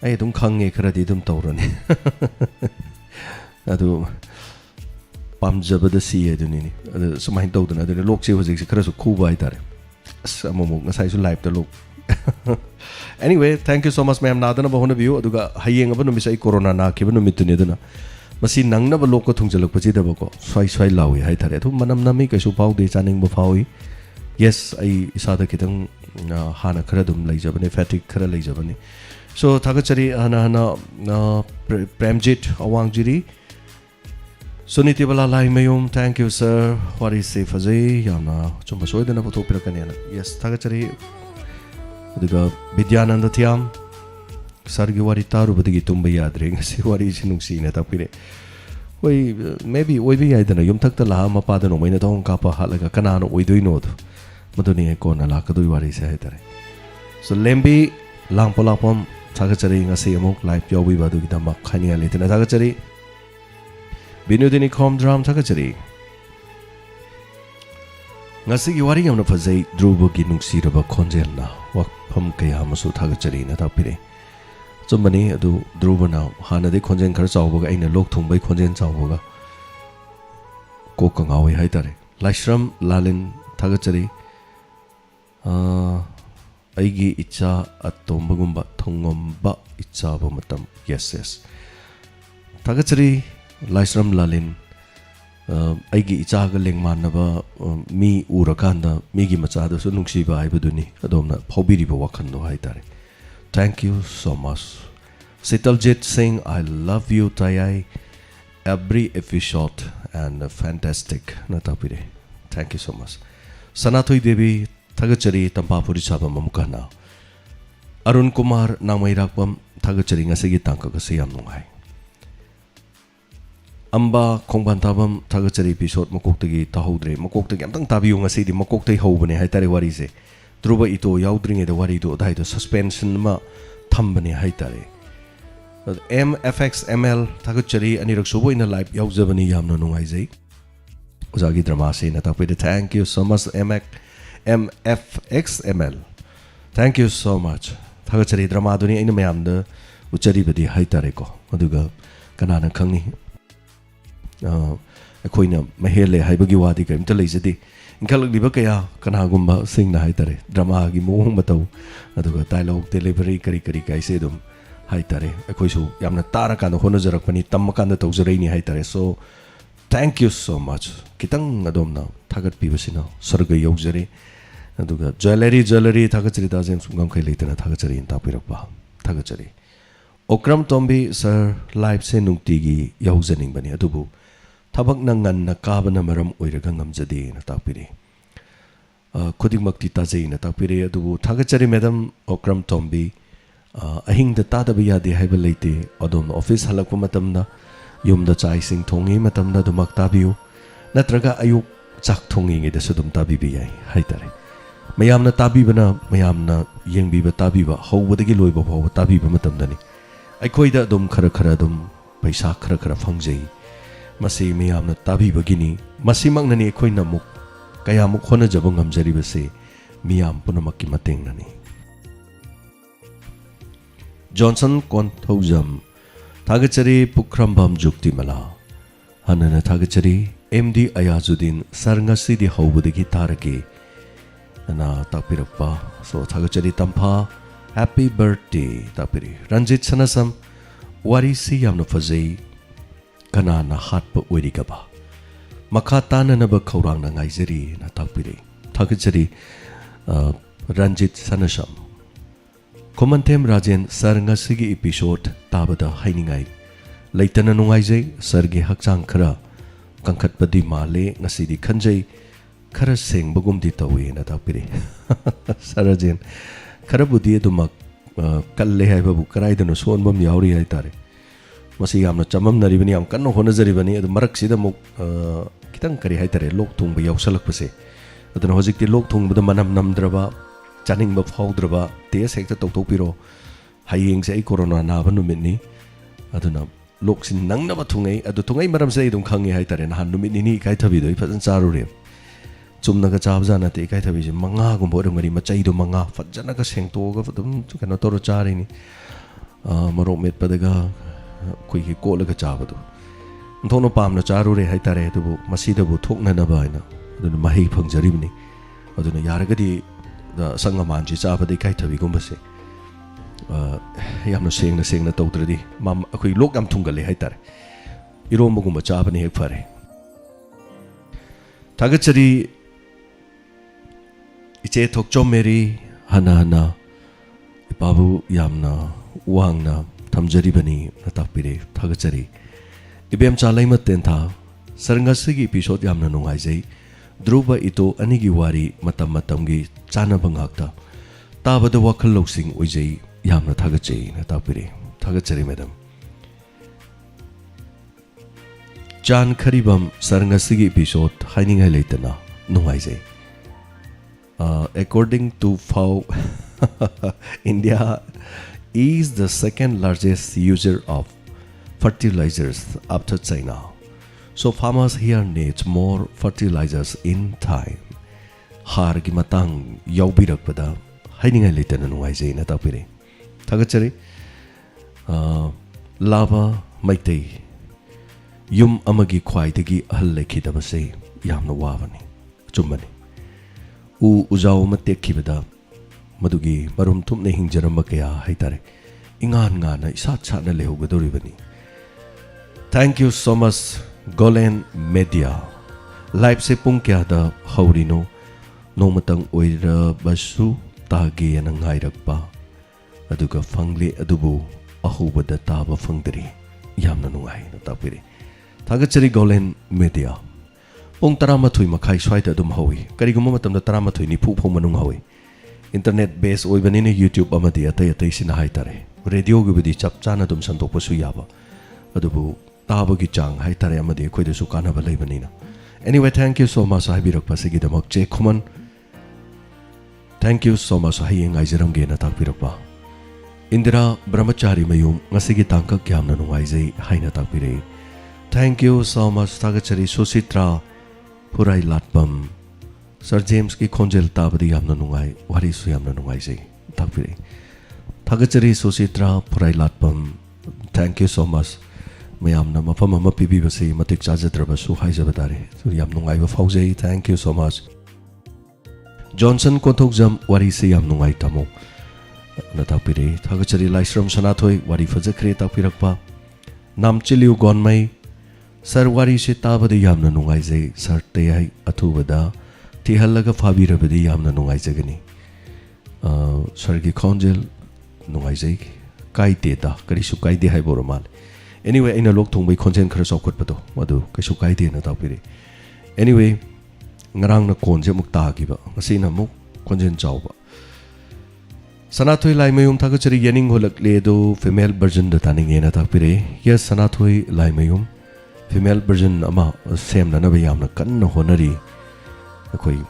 I don't Kange Kraditum Tauran. Adu Pamjaba the sea, Dunini. Some I told another Loxi was expressed of Kuba Hitar. Some of us I should like the look. Anyway, thank you so much, ma'am. Nadan of one of you, Aduga Hayang of Misai Corona, Kibanumit. Masi nang na balok ko thungjalak pachi da bako swai lawi hai thare thu manam nami ka su pau de chaning ba phawi yes ai isada kitang hana khara dum lai jabane fatigue khara lai jabane so Thagachari hana Premjit Awangjiri Suniti bala lai mayum thank you sir what is safe azai yana chumba soidana photo pirakani yes Thagachari diga Vidyananda Thiam Sargi Wari Taru Badigi Tumba Yadring, see what is in Uxina Tapire. We maybe we I don't know, Yum Takta La Mapadano, when it on Kappa Halaga Canano, we do know. Madoni Kona Lakadu Wari Sahetare. So Lembi Lampolapom, Thagachari, Asamok, like Yobi Badu Dama Kanya Litina Thagachari. Binudini Com Drum Thagachari. Nasigi Wari on the Fazay, Drubugi Nuxiraba Congelna, Wak Pum Kayamasu Thagachari, Natapire. So many do Druba now, Hana de Conjen Karsawaga in a look to by Conjen Sawaga Kokangawi Haitare. Lashram Lalin Thagachari Aigi Icha at Tombagumba Tongomba Icha Bomatam. Yes. Thagachari Lashram Lalin Aigi Icha Galing Manaba Mi Urakanda Migi Machada Sunungsiba Ibuduni Adomna Pobiriba Wakando Haitare. Thank you so much. Sitaljit Singh, I love you, TAYAI. Every episode and fantastic. Natapire. Thank you so much. Sanatoi Devi, Thagachari, Tampapuri Sabam Mukana. Arun Kumar, Namairakpam, थागचरी ngasi tangka kasi yam nungai amba khongban tabam थागचरी episode makoktagi tahodre makoktagi amtang tabiyo ngasi di makoktai hobane haitare wari se druba ito yaudringe de wari do dai do suspension ma thambane haitare MFXML थागचरी anirak subo ina live yaujabani yamna nungai jai ujagi drama se na tapide thank you so much MFXML thank you so much थागचरी drama duni ina mayamda uchari badi haitare ko aduga kanana khangni akoina mahele haibagi wadi ka imta leijadi inkalak liba kaya kanagumba singna haitare drama gi mohong batau aduga dialogue delivery kari kari kai se dum haitare akoisu yamna tara kan hono jarakpani tamma kan tawjare ni haitare so thank you so much kitang adomna thagat pibasina sarga yaujare aduga jewelry थागचरी da jem sungam khai leitana थागचरी in tapirakpa थागचरी okram tombi sir live se nungti gi yaujaning bani adubu thabak nangan na kabana maram oiraga ngamjade na tapiri khudik makti tajei na tapiri adubu थागचरी madam okram tombi ahing da tada biya de haiba leite adom office halakpa matamna yumda chai sing thongi matamna dumak tabiu natraga ayuk chak thongi nge da sudum tabi biyai haitare mayamna tabibana mayamna yengbiba tabiba howbadagi loiba phaw tabiba matamdani aikoida dum khara khara dum paisa khara khara phangjai masi mayamna tabibagini masimaknani aikoina muk kayamuk hona jabang ngamjari base miyam punamakki matengnani Johnson Konthaujam थागचरी पुख्रambam juktimala hanana थागचरी MD Ayazuddin sarngasi di howbadagi tarake na tapirakpa so थागचरी tampa happy birthday tapiri Ranjit Sanasam wari si yamna fazei kanana hatpa oirigaba makha tananaba khaurang na ngaijari na tapiri थागचरी Ranjit Sanasam Komantem Rajen sarngasigi episode tabada hainingai leitana nungaijai sargi hakchang khara kangkhatpadi male ngasidi khanjai khara sengbagum di tawi na tapiri sarajen khara budi dumak kalle haiba bu karai dano sonbam yauri hai tare masi yamna chamam naribani am kanno hona jaribani adu marak sida muk kitang kari hai tare lok thung ba yausalak pase adana hojikti lok thung bada manam namdraba chaning ba phawdraba te sekta tokpiro hayeng se corona na ba numini aduna loksin nangna ba thungai adu thungai maram se dum khangi hai tare na han numini ni kai thabi doi fajan charu re chumna ga chabja na te kai thabi je manga gum bodam ngari machai do manga fajana ga sengto ga dum kana toro chari ni maro met padaga koi ki kola ga chabadu thono pamna charu re hai tare du masi da bu thokna na ba ina adu mahi phangjari ni aduna yaragadi da sangamanji chabadi kai thabi gum base yamna sengna tawdradi mam akoi lok am thungale hai tare iromba gum chabani hek fare थागचरी इचे थोकचो मेरी हना हना इपाबु यामना वांगना थमजरी बनी नतापिरे थागचरी इबेम चालाई मतेन था सरंगसगी episode यामना नुंगाइजै ध्रुव इतो अनिगी वारी मतम मतमगी चाना बंगाकता ताबद वखल लोकसिंग ओइजै यामना थागचै नतापिरे थागचरी madam Chan Kharibam Sarngasigi episode Haining Highlightana Nungaijai. According to FAO, India is the second largest user of fertilizers after China. So farmers here need more fertilizers in time. Har gi matang yaubirakpada Haining Highlightana Nungaijai na tapire. Thagachari Lava Maitei Yum amagi khwaidagi ahal lekhidabase yamna wabani chumani ujaw matekhibada madugi marum tumne hingjaramba kaya haitare ingan ngana isat chana lehugadoribani Thank you so much Golen Media live se pung kya da haurino nomatang oira basu tage yana ngairakpa aduga fangle adubu ahubada taba fangdri yamna nungai na tapire थागचरी गोलेन media पुंग 13 मखाई स्वाइदा दुम हौई करिगुम मतम 13 निफु फौ मनुंग हौई इंटरनेट बेस ओइबनिने यूट्यूब अमदि अतै अतै सिना हाइतारे रेडियोगीबुदी चप चाना दुम संतोकपसु याबा अदुबु ताबगी चांग हाइतारे अमदि अखोइदसु कानाबा लैबनिना anyway thank you so much हाइबिरकपा सिगिदमक चे खुमन थैंक यू सो मच हाइयेंग आइजरमगेना ताकबिरकपा Indira Brahmachari Mayum ngasiगी tangkak yamna nungaijai haina takpire thank you so much tagachari suchitra purai latpam sir james ki khonjel tabadi yamna nungai wari su yamna nungaijai takpire tagachari suchitra purai latpam thank you so much mayamna mafam ama pibi basi matik chajadraba su haijabadare su yam nungai ba faujai thank you so much johnson kothokjam wari se yam nungai tamo Natakpire, Thagachari Laisram Sanathoi, Wari Fazakre Takpirakpa, Nam Chiliu Gonmai, Sir Wari Shitabadi Yamna Nungaize, Sir Tayai Atuvada, Tihalaga Fabirabadi Yamna Nungaizagani, Sargi Konjel Nungaize, Kai Teta, Karisu Kai de Haiboromal. Anyway, in a look to my content curse of Kutpato, Wadu, Kasukai de Natakpire. Anyway, Ngarang na Konja Muktagiba, Asina Muk, Konjan Jauba. Sanathoi Laimayum Tagachari Yening Holak Ledo, female version the Tanning Yena Takpire. Yes, Sanathoi Laimayum, female version Ama, same Nanabayam, Kan Honari. Akoi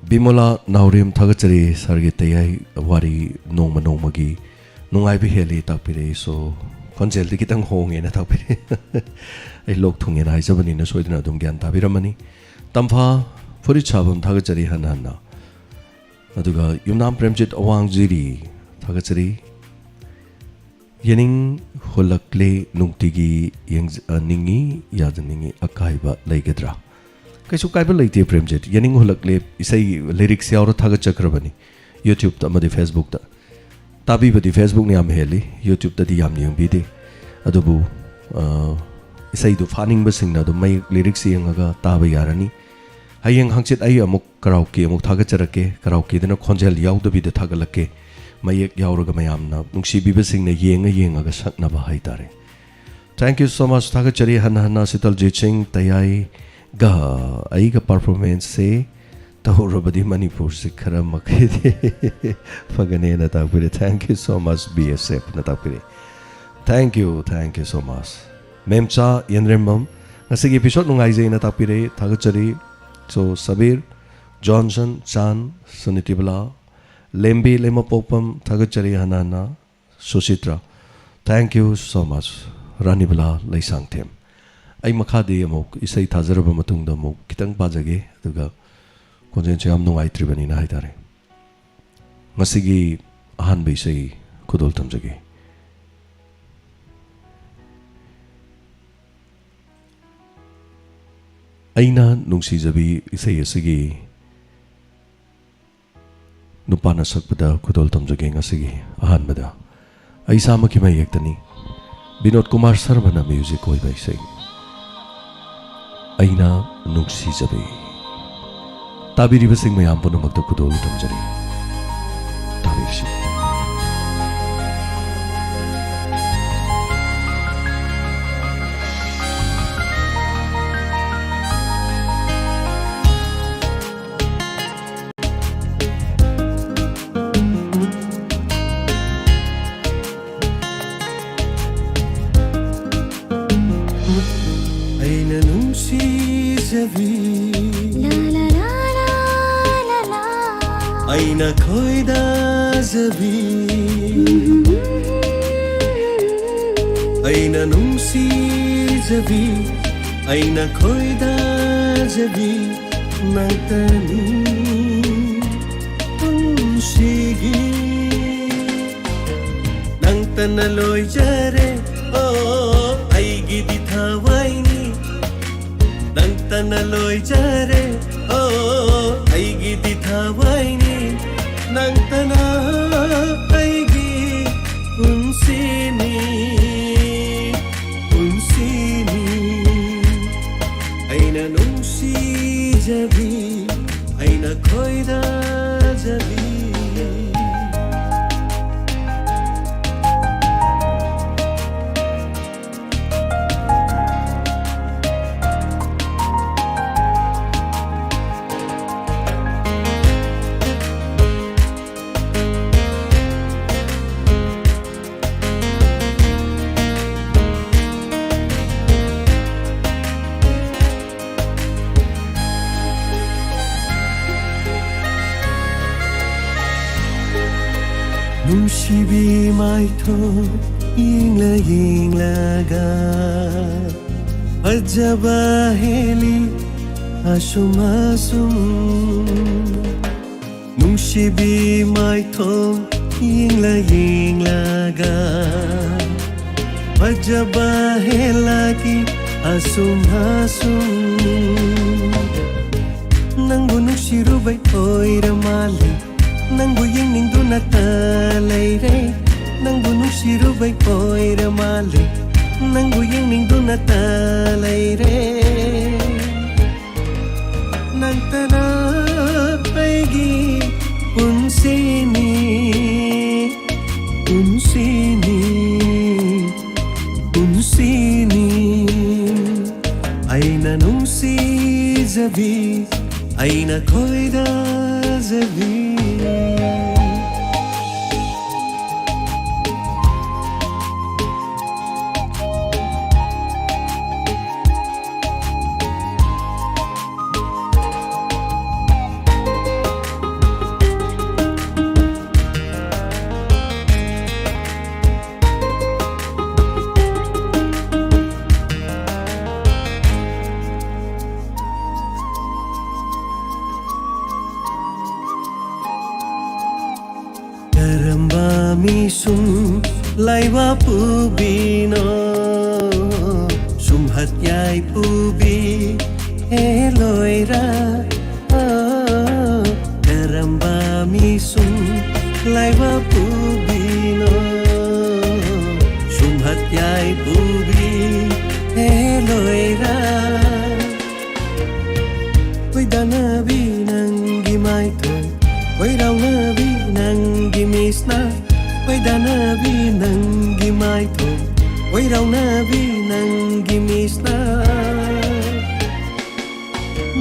Bimola Naurim Tagachari, Sargetayai, Wari, Noma Nomagi, Nungai Biheli Takpire, so Conjel the Kitang Hong in a Takpire. I looked to an Isaban in a Sweden Dungan Tabiramani. Tampa, Furichabum Tagachari Hanana. अदुगा Yumnam प्रेमजित अवांग Jiri थागचरी यनिंग होलकले नुंगतिगी निंगी यादनिंगी अकाइबा लैगद्रा कैसु काइबा लैते प्रेमजित यनिंग होलकले इसै lyrics यावरो थागचक्रबनी YouTube त अमदि Facebook त ताबीबदि Facebook ने याम heli YouTube तदि याम यंगबिदे अदुबु इसै दु फानिंग बसिंगना दु मै lyrics यंगगा Taba यारनी Hayeng hangchit ay amuk karaoke amuk thagacharake karaoke dena khonjel yaudabida thagalake mayek yauraga mayamna nungsibibasingne yenga saknaba haitare thank you so much thagachari hanna sital jiching tayai ga aiga performance se tahurabadi manipur se khara makhide fagane na tapire thank you so much bsf na tapire thank you so much memcha yenremam ngasigi episode nungaijai na tapire thagachari So Sabir, Johnson, Chan, Sunitibala, Lembi, Lemapopam, Thagachari Hanana, Suchitra. Thank you so much. Ranibala, Laisang Tem. Ay Makadi Amok, Isay Tazaraba Matungda Mok, Kitang Pazage, Duga, Konjencham no Aitribani Naitare. Masigi Ahan Bisay, Kudol Tamjagi. Aina nungsijabi isay asigi nupana sakpada kudol tamjage ngasigi ahanbada aisa maki mayektani Binod Kumar Sarvana music oi bai isay Aina nungsijabi tabiriba sing mayam punamakta kudol tamjari tabirsi Aina khoida zabi Aina nungsi zabi Aina khoida zabi Nangtani Unsigi Nangtana loy jare Oh aigi di thawaini Nangtana loy jare Oh aigi di thawaini Nangtana aigi unsini Aina nungsi jabi Aina khoida jabi ꯅꯨꯡꯁꯤꯕꯤ ꯃꯥꯏꯊꯣꯡ ꯌꯦꯡꯂꯒ ꯐꯖꯕ ꯍꯦꯜꯂꯤ ꯑꯁꯨꯝ ꯅꯨꯡꯁꯤꯕꯤ ꯃꯥꯏꯊꯣꯡ ꯌꯦꯡꯂꯒ ꯐꯖꯕ ꯍꯦꯜꯂꯒꯤ ꯑꯁꯨꯝ ꯅꯪꯕꯨ ꯅꯨꯡꯁꯤꯔꯨꯕꯩ ꯑꯣꯏꯔ ꯃꯥꯜꯂꯦ ꯅꯪꯕꯨ ꯌꯦꯡꯅꯤꯡꯗꯨꯅꯇ ꯂꯩꯔꯦ ꯅꯪꯕꯨ ꯅꯨꯡꯁꯤꯔꯨꯕꯩ ꯑꯣꯏꯔ ꯃꯥꯜꯂꯦ ꯅꯪꯕꯨ ꯌꯦꯡꯅꯤꯡꯗꯨꯅꯇ ꯂꯩꯔꯦ ꯅꯪꯇꯅ ꯑꯩꯒꯤ ꯄꯨꯟꯁꯤꯅꯤ ꯑꯩꯅ ꯅꯨꯡꯁꯤꯖꯕꯤ ꯑꯩꯅ ꯈꯣꯏꯗꯥꯖꯕꯤ Karamba misum laiwa pubino sumhat yai pubi eloira Karamba misum laiwa pubino sumhat yai pubi eloira Kuidana binangi maito Kuidana binangi misna Kuidana binangi maito Kuidana binangi misna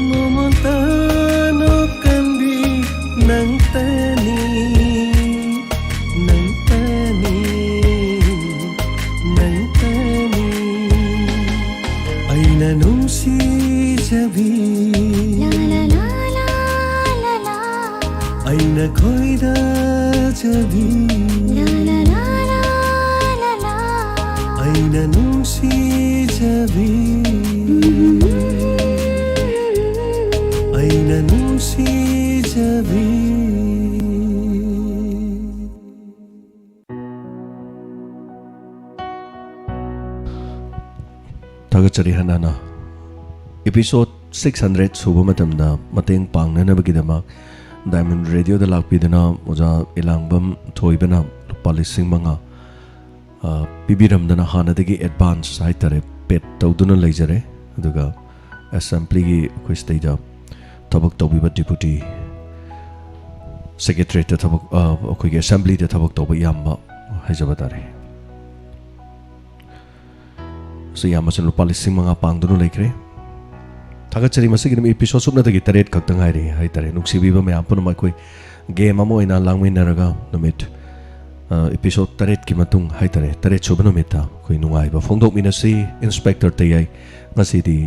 Momontano kambi nangtani Aina nungsijabi Aina khoidajabi Aina nungsijabi Aina nungsijabi Tagachari hanana episode 600 suba matamda mateng pangnanabagidamak Diamond Radio da lakpidana oja ilangbam thoibana lupa lising manga pibiramdana hanadagi advance haitare pet tawduna leijare aduga assembly gi khoi state da tabak tawbiba deputy secretary da tabak khoi gi assembly da tabak tawba yamba haijabadare so yamba san lupa lising manga pangdunu leikre Tagachari masigidam episode subna dagi taret kaktang hairi haitare nuksibiba mayam puno makoi game amo ina langminaraga numit episode taret ki matung haitare taret suba numita koi nungai ba phongdok minasi inspector TAYAI ngasidi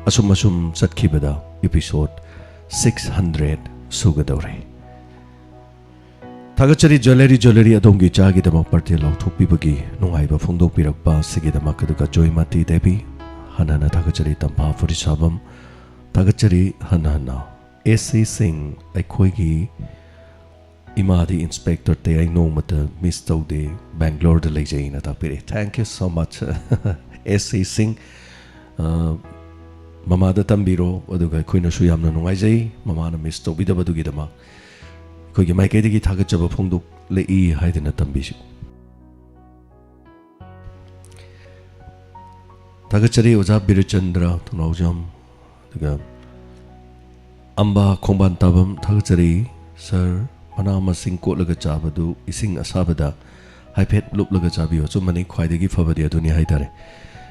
asum satkibada episode 600 sugadore Tagachari jewelry adongi chagi dama party lauthokpi bagi nungai ba phongdok pirakpa sigidama kaduka joymati devi Hanana Tagachari Tampa Furisabam Tagachari Hanana A.C. Singh Aikhoigi Imadi Inspector TAYAI Nomata Miss Taude Bangalore de Lejaina Tapire. Thank you so much A.C. Singh Mamada Tambiro Aduga Kuina Suyamna Nungajai Mamana Miss Tobida Badugidama Kogi Maikedi Tagachaba Pungduk Lei Haidina Tambishi Tagachari Oja Birichandra Tunaujam Amba Kongban Tabam Tagachari Sir Manama Sing Kot Laga Chabadu Ising Asabada Haipet Lup Laga Chabio Sumani Kwaidagi Fabadi Aduni Haitare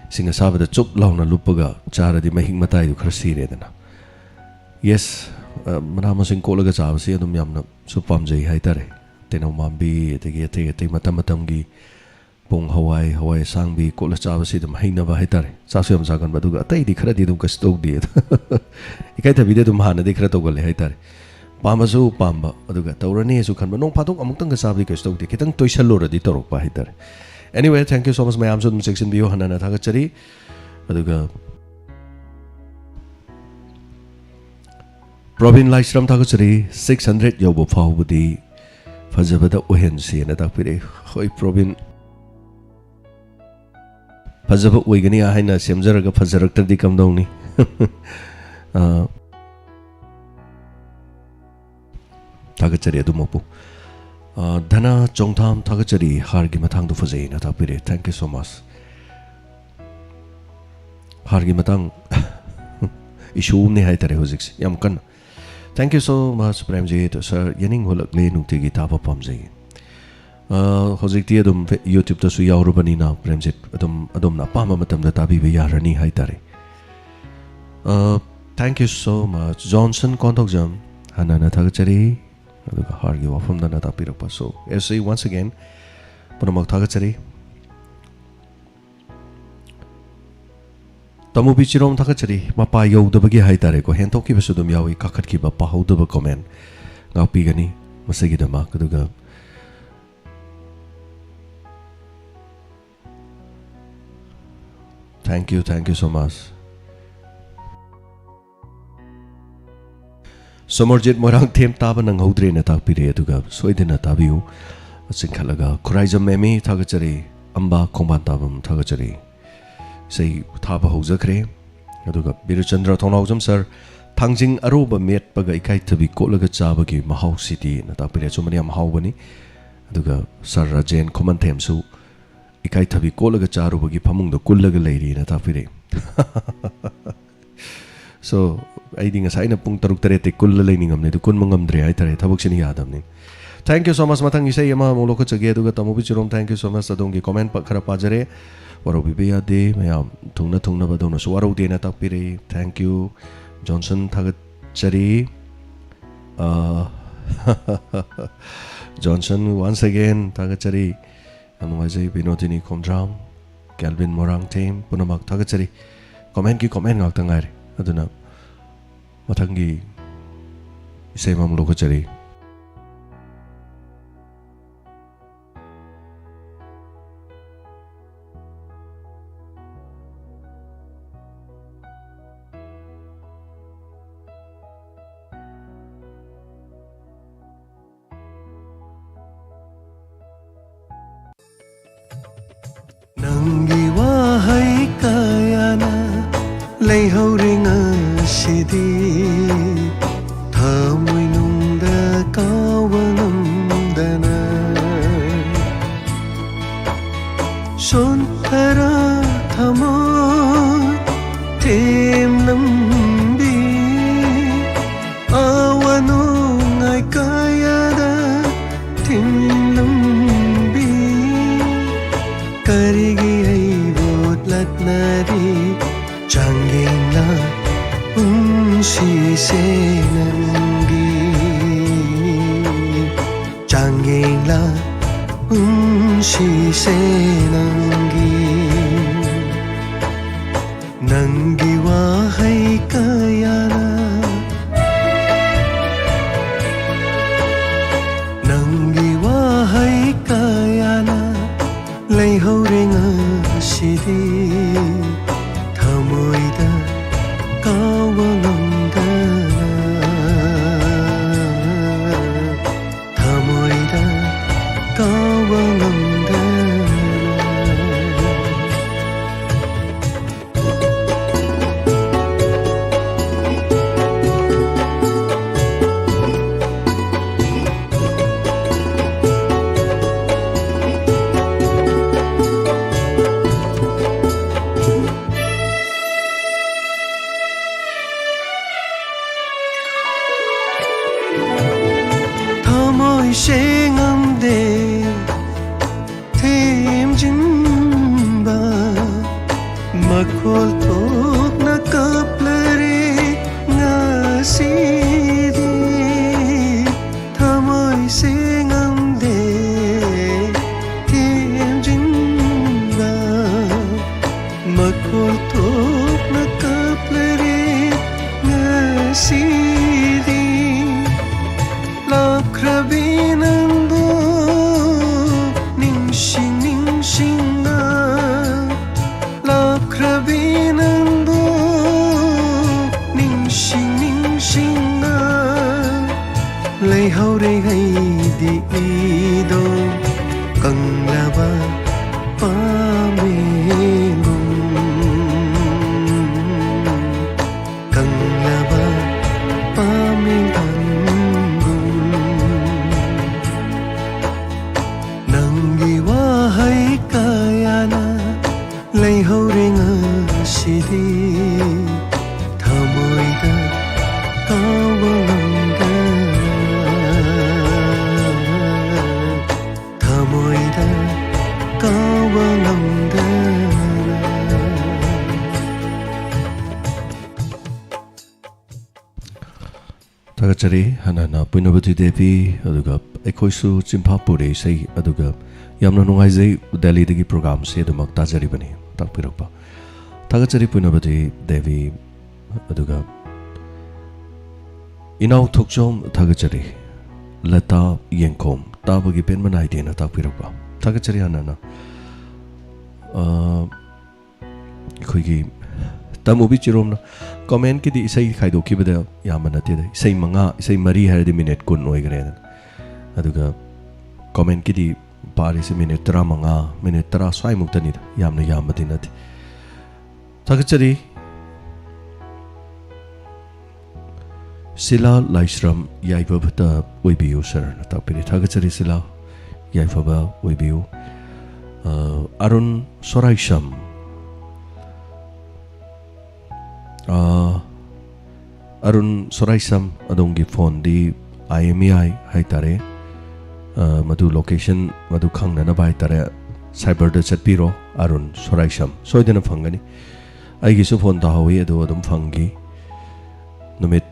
Sing Asabada Chup Launa Lupaga Chara di Mahing Matai du Krasire Dana Yes Manama Sing Kot Laga Chabasi Adum Yamna Supamjai Haitare Teno Mambi Tegi Matamatamgi Pong Hawaii Sangbi Kola Chabasi dum haina ba haitare Sasuyam Sagan Baduga Tai di Kradi dum Kasto di Ikaita Vida dum Hana di Kratogal haitare पामसु Pamba अदुगा तौरनी सु खनबा नों फादोक अमुक्तंग साबदि कैसे तौदे खितंग तोइसल्लोरदि तौरकपा हाइतारे anyway thank you so much ma'am सु सेक्शन बियो हनना थागचरी अदुगा प्रवीण लाइस्रम थागचरी 600 यौबो फावबुदि फजबदा ओहेनसी न ताकपिरे होय प्रवीण फजब ओइगनी हाइना सेमजरगा फजरक्तदि कमदौनी थागचरी अदुमपु धना चोंगथाम थागचरी हारगी मथांग फजै न ताकपिरे थैंक यू सो मच हारगी मथांग इशू ने हाइतारे होजिक्स याम कन thank you so much Premjit sir यनिंग होलकले नुक्तिगी ताबा पामजै होजिक्ति अदुम यूट्यूब तसु यावरुबनिना प्रेमजीत अदुमना पामा मतमदा ताबिबे यारनी हाइतारे thank you so much Johnson Kontokjam हनना थागचरी अदुगा हारगी वाफमदना तापिरकपा सो एस वंस अगेन पुनमक थागचरी तमु बिचिरोम थागचरी मपा यौदबगी हाइतारे को हेंतोकिबसु दुम यावी काखटकिबा पाहौदब कमेंट गापिगनी मसगिदमा कदुगा thank you so much Samarjit Moirangthem ताबा नंगहौद्रे न ताकपिरे अदुगा सोइदना ताबियु सिंखलगा खुराइजम मेमी थागचरी अंबा खोंबान ताबम थागचरी सही थाबा हौजखरे अदुगा बिरुचंद्र थोनाउजम सर थांजिंग अरोबा मेटपगा इकाई थबि कोलगा चाबगी महाउ सिटी न ताकपिरे चुमनि याम हाउबनी अदुगा सर राजेन खोमन थेमसु इकाई थबि कोलगा चारुबगी फमुंग द कुल्लगा लेरी न ताकपिरे सो आइदि ngसाइना पुंग तरुक तरेते कुल्ल लेनिंगमने दु कुन मंगमद्रे हाइतारे थबकसिनि यादमने थैंक यू सो मच मथंग इसै यमा मोलोको चगे अदुगा तमुबि चिरोम थैंक यू सो मच अदोंगी कमेंट खरा पाजरे वरौबिबे यादे मैम थुंगना बदौना सुवारौ देना ताकपिरे थैंक यू जॉनसन थागचरी जॉनसन वंस अगेन थागचरी अनुवाजै बिनोदिनी खोमद्राम कैल्विन मोरांग थेम पुनमक थागचरी कमेंट की comment ngakta ngaire aduna mathangi isai mamloko chari Nangi wahai kayana leihauring asidi thamoi nungda kawanam dana sontara thamo tem lambi awano ngai kayada tim lambi karigi ai bot latnari changena unsi senangi changena unsi senangi nangi wahai kayana nangi wahai kayana leihauring asidi thamoida kawangamdana thamoida kawangamdana thamoi sengamde themjimba makhol thok na kaplare ngasidi thamoi sengamde themjimba makhol thok na kaplare ngasidi leihauरे haidi ido kanglaba pamengum kanglaba pamengum nangi wahai kayana leihauरे ngasidi thamoida kawangamda thamoida kawangamda Tagachari hanana Punabati Devi aduga ekhoisu chimpapure sei aduga yamna nungaijai Delhi dagi program se adumak tajari bani takpirakpa Tagachari Punabati Devi aduga Inau Thokchom Tagachari Lata Yenkom Tabagi Penmanai Dena takpirakpa Tagachari hanana Khoi Tamubi chiromna comment ki di isai khaido ki bada yamana te isai manga isai mari har di minute kun oi gre aduga comment ki di pari se minute tra manga minute tra swai muktani yamna yamati nati tagachari sila laishram yaiba bata oibiu sir tapiri tagachari sila yaiba ba oibiu arun soraisham Arun Soraisam adongi phone di IMEI haitare madu location madu khangna na bai tare cyber da chatpiro Arun Soraisam soidena phangani aigi su phone ta hawi ado adum phangi numit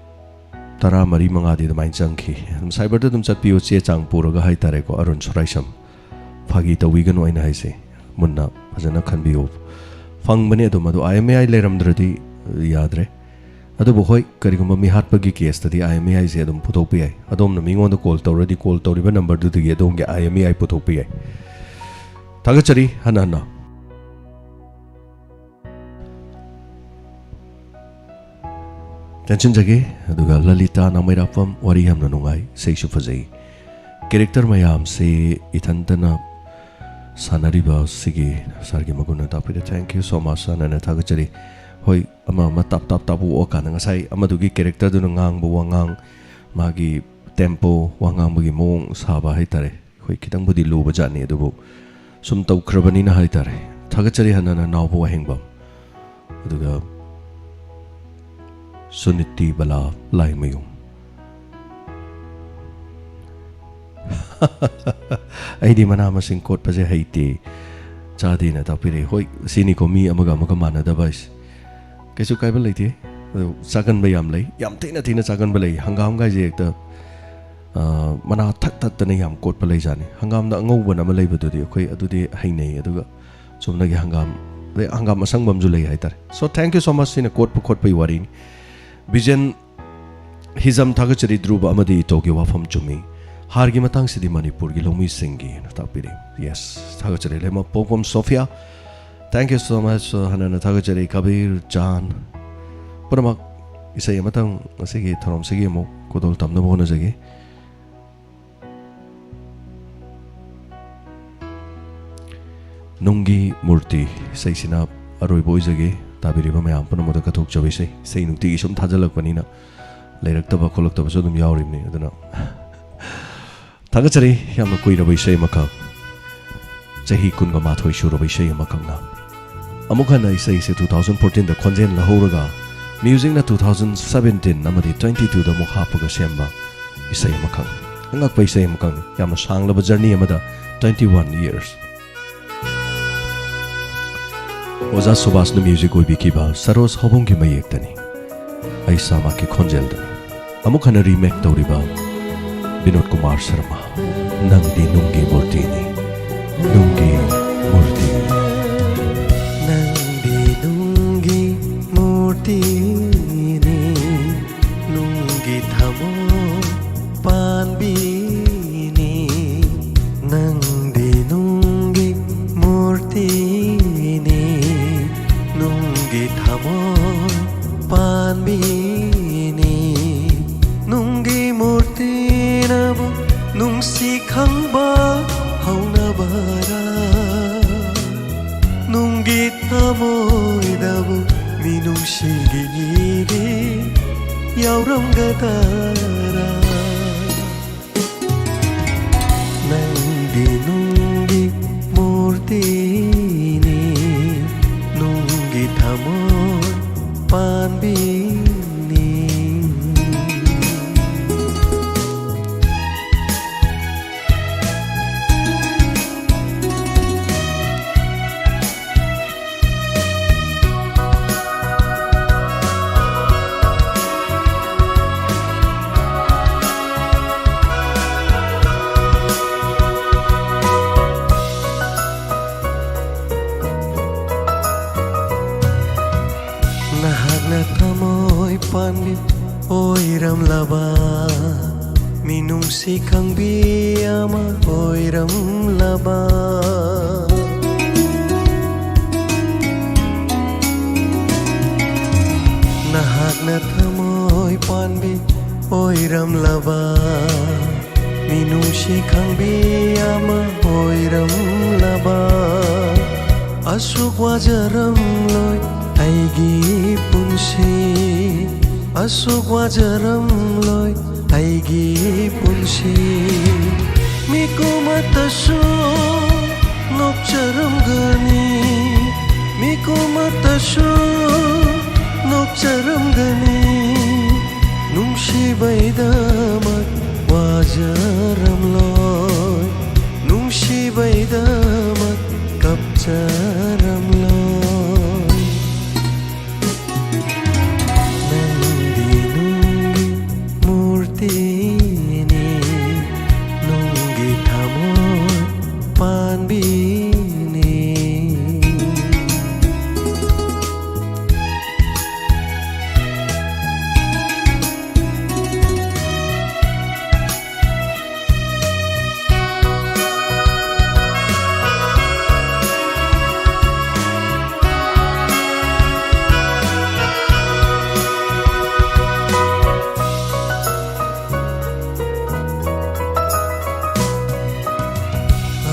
tara mari manga di main changki cyber da dum chatpio che chang puraga haitare ko Arun Soraisam phagi tawi gan oina haise munna phajana khanbio phang bani ado madu IMEI leramdradi yadre adu bohoi kariguma mi hatpagi case tadi IMEI se adum putopi ai adom na mingon da call tawradi call tawriba number du dige adom ge IMEI putopi ai tagachari hanana tension jage aduga lalita namairapam wari hamna nungai seisu fazai character mayam se ithantana sanariba sigi sargi maguna tapida thank you so much sanana tagachari hoi ama tap bu okana ngasai amadugi character du ngang bu wangang magi tempo wangang bugi mong saba haitare hoi kitang budi lu bajani adubu sum tau khrabani na haitare thagachari hanana nawbo hengbam aduga suniti bala laimayum aidi mana masing kot paje haiti chadi na tapire hoi sini ko mi amaga mana dabais Kesu kai balai thi sagan bayam lai yam tina sagan balai hangam ga je ekta mana that tane yam kot balai jani hangam da ngau bana malai badu di khoi adu di hainei aduga somna gi hangam asang bam ju lai haitar so thank you so much in kot pai wari vision hizam thagachari druba amadi togi wafam chumi har gi matang sidi manipur gi lomi singi na tapiri yes thagachari lema popom Sophia Thank you so much hanana thagachari Kabir Jan Puramak isai amatang asigi tharom sigi mo kodol tamna bona jagi Nungi Murti sai sina aroi boy jagi tabiri ba mayam puna moda kathok chabi sei nukti gi sum thajalak panina leirak taba kholok taba so dum yawrim ni aduna thagachari yamna kuira bai sei maka chahi kun ga mathoi shuru bai sei makangna Amukhana isai se 2014 da khonjen la horaga music na 2017 amadi 22 da mukha paga semba isai makhang angak pai sei makhang yamna sangla ba journey amada 21 years Oza Subas na music oi bikiba Saros Hobong ki mayek tani ai sama ki khonjel da amukhana remake tawriba Vinod Kumar Sharma Nangdi Nungi Murti ni Nungi Murti tini nunggi thamo panbini nang di nunggi murtini nunggi thamo panbini nunggi murti ꯅꯨꯡꯁꯤ ꯈꯪꯕ ꯍꯧꯅꯕꯔꯥ ꯅꯨꯡꯒꯤ ꯊꯃꯣꯏꯗꯕꯨ ꯃꯤꯅꯨꯡꯁꯤꯒꯤ ꯏꯔꯤ ꯌꯥꯎꯔꯝꯒꯗꯔꯥ ꯅꯪꯗꯤ ꯅꯨꯡꯒꯤ ꯃꯨꯔꯇꯤꯅꯤ ꯅꯨꯡꯒꯤ ꯊꯃꯣꯏ ꯄꯥꯟꯕꯤꯅꯤ ꯅꯍꯥꯛꯅ ꯊꯃꯣꯏ ꯄꯥꯟꯕꯤ ꯑꯣꯏꯔꯝꯂꯕ ꯃꯤꯅꯨꯡꯁꯤ ꯈꯪꯕꯤ ꯑꯃ ꯑꯣꯏꯔꯝꯂꯕ ꯅꯍꯥꯛꯅ ꯊꯃꯣꯏ ꯄꯥꯟꯕꯤ ꯑꯣꯏꯔꯝꯂꯕ ꯃꯤꯅꯨꯡꯁꯤ ꯈꯪꯕꯤ ꯑꯃ ꯑꯣꯏꯔꯝꯂꯕ ꯑꯁꯨꯛ ꯋꯥꯖꯔꯝꯂꯣꯏ ꯑꯩꯒꯤ ꯄꯨꯟꯁꯤ ꯑꯁꯨꯛ ꯋꯥꯖꯔꯝꯂꯣꯏ ꯑꯩꯒꯤ ꯄꯨꯟꯁꯤ ꯃꯤꯀꯨꯝꯃꯠꯇꯁꯨ ꯅꯣꯛꯆꯔꯝꯒꯅꯤ ꯃꯤꯀꯨꯝꯃꯠꯇꯁꯨ ꯅꯣꯛꯆꯔꯝꯒꯅꯤ ꯅꯨꯡꯁꯤꯕꯩꯗꯃꯛ 와저럼로이 뭉시바이다맛 갑자람로이 낭디 뭉기 물티니 뭉기 타모이 반비니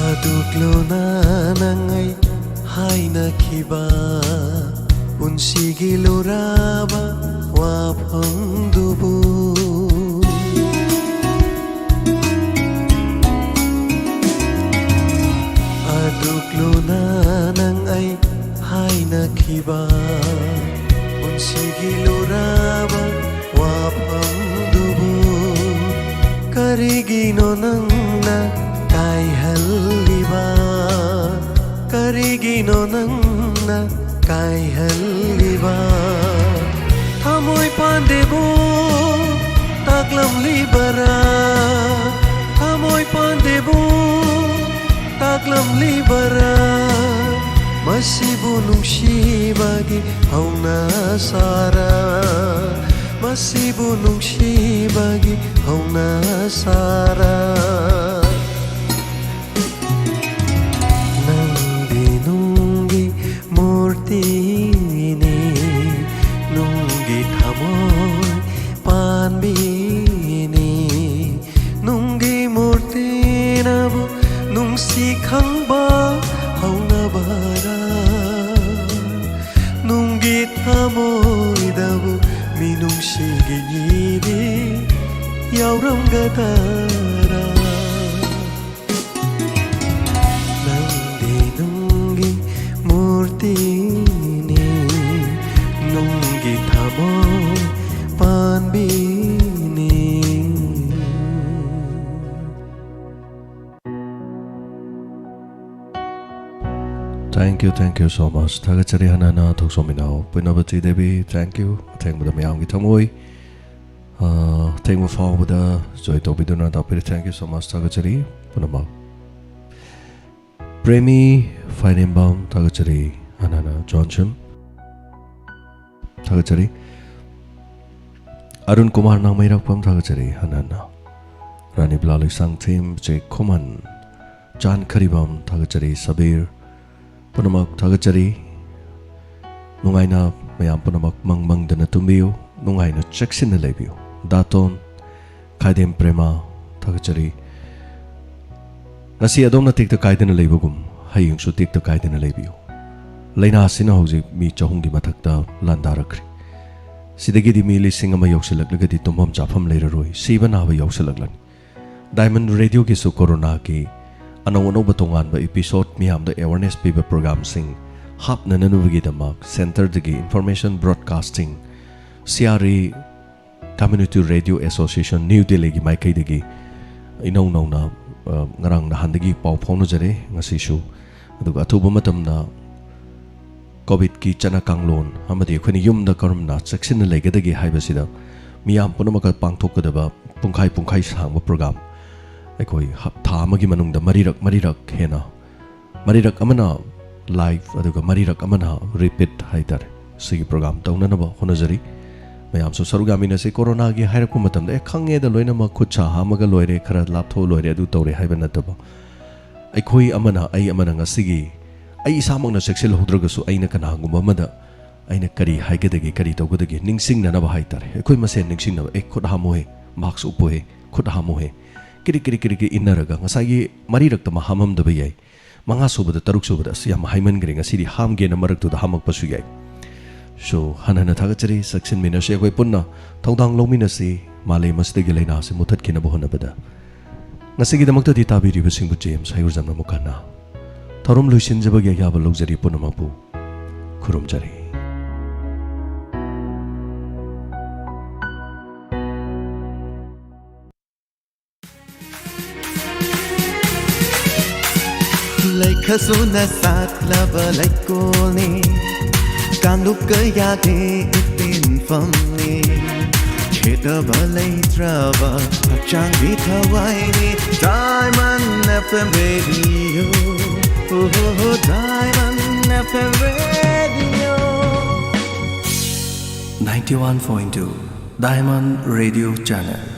Aduklo nanangay hainakiba Punsigi luraba wapang dubu Aduklo nanangay hainakiba Punsigi luraba wapang dubu Karigino nang na Kai halliba Karigino nang na Kai halliba Thamoy pandebo Taglam libara Thamoy pandebo Taglam libara Masibu nungsibagi Hauna sara Masibu nungsibagi Hauna sara Tini nunggi thamoy panbini nunggi murti nabu nungsi khangba hauna bara nunggi thamoy dabu minungsi giyidi yauram gadara nangdi nunggi murti nunggi thamoy panbini Thank you so much. 다가짜리 하나하나 독소미나오 뿌나버티 데비 thank you. 탱보다 미양기 타모이 탱보 파워보다 저희 도비도나 다피리 thank you so much. 다가짜리 뿌나마 프레미 파이낸밤 다가짜리 하나하나 존춤 다가짜리 Arun Kumar नामैराकपम थागचरी हनाना रानी ब्लालि सांगथेम जे खोमन जान खरिबम थागचरी Sabir पुनमक थागचरी नुंगाइना मयाम पुनमक मंगमंगदना तुंबियो नुंगाइना चेक्सिना labio दातोन खाइदेम Prema थागचरी ngasi adom na tikta kaidana leibagum hayung su tikta kaidana leibiyo laina sina hojik mi chahung gi mathakta landarakri sidagi di mi lising ama yoksilaglaga di tumham chafam leiraroi siba na ba yoksilaglan diamond radio ki su corona ki anaw batongan ba episode mi hamda awareness piba program sing hap nananubagi damak center dagi information broadcasting CRA community radio association new delhi gi mai kai dagi inaw na ngarang na handagi pau phawna jare ngasi su aduga athuba matamna covid ki chana kanglon amadi khoni yumda karamna section na legadagi haibasida miyam punamaka pangthokadaba pungkhai sangba program aikoi haptha amagi manungda marirak hena marirak amana live aduga marirak amana repeat haidar sigi program taunanaba honajari mayam so sarugamina se corona gi hairaku matamda khange da loina ma khucha hamaga loire khara laptho loire adu tawre haiba nataba aikoi amana ngasigi ai isamangna section hodragasu aina kana hanguma mada aina kari haigedagi kari tawgadagi ningsingna na ba haitare aikoi masen ningsingna khut hamohe marks upohe khut hamohe kiri inaraga ngasagi marirak tama hamam da bayai manga subada taruk subada siam haiman gring asiri ham ge na marak tu da hamak pasu yai so hanana thagachari section mina se koi punna thongdang lomina si malai masdagi leina se muthat kina bohona bada ngasigi damakta di tabiri basingbu james hayurjamna mukana thorum luisin jabagi yaba logjari punamapu khurumjari like a sona sat lava like kone kanuk kaya ke itin famni cheta balai trava chang bithawai ni diamond fm radio oh diamond fm radio 91.2 Diamond Radio Channel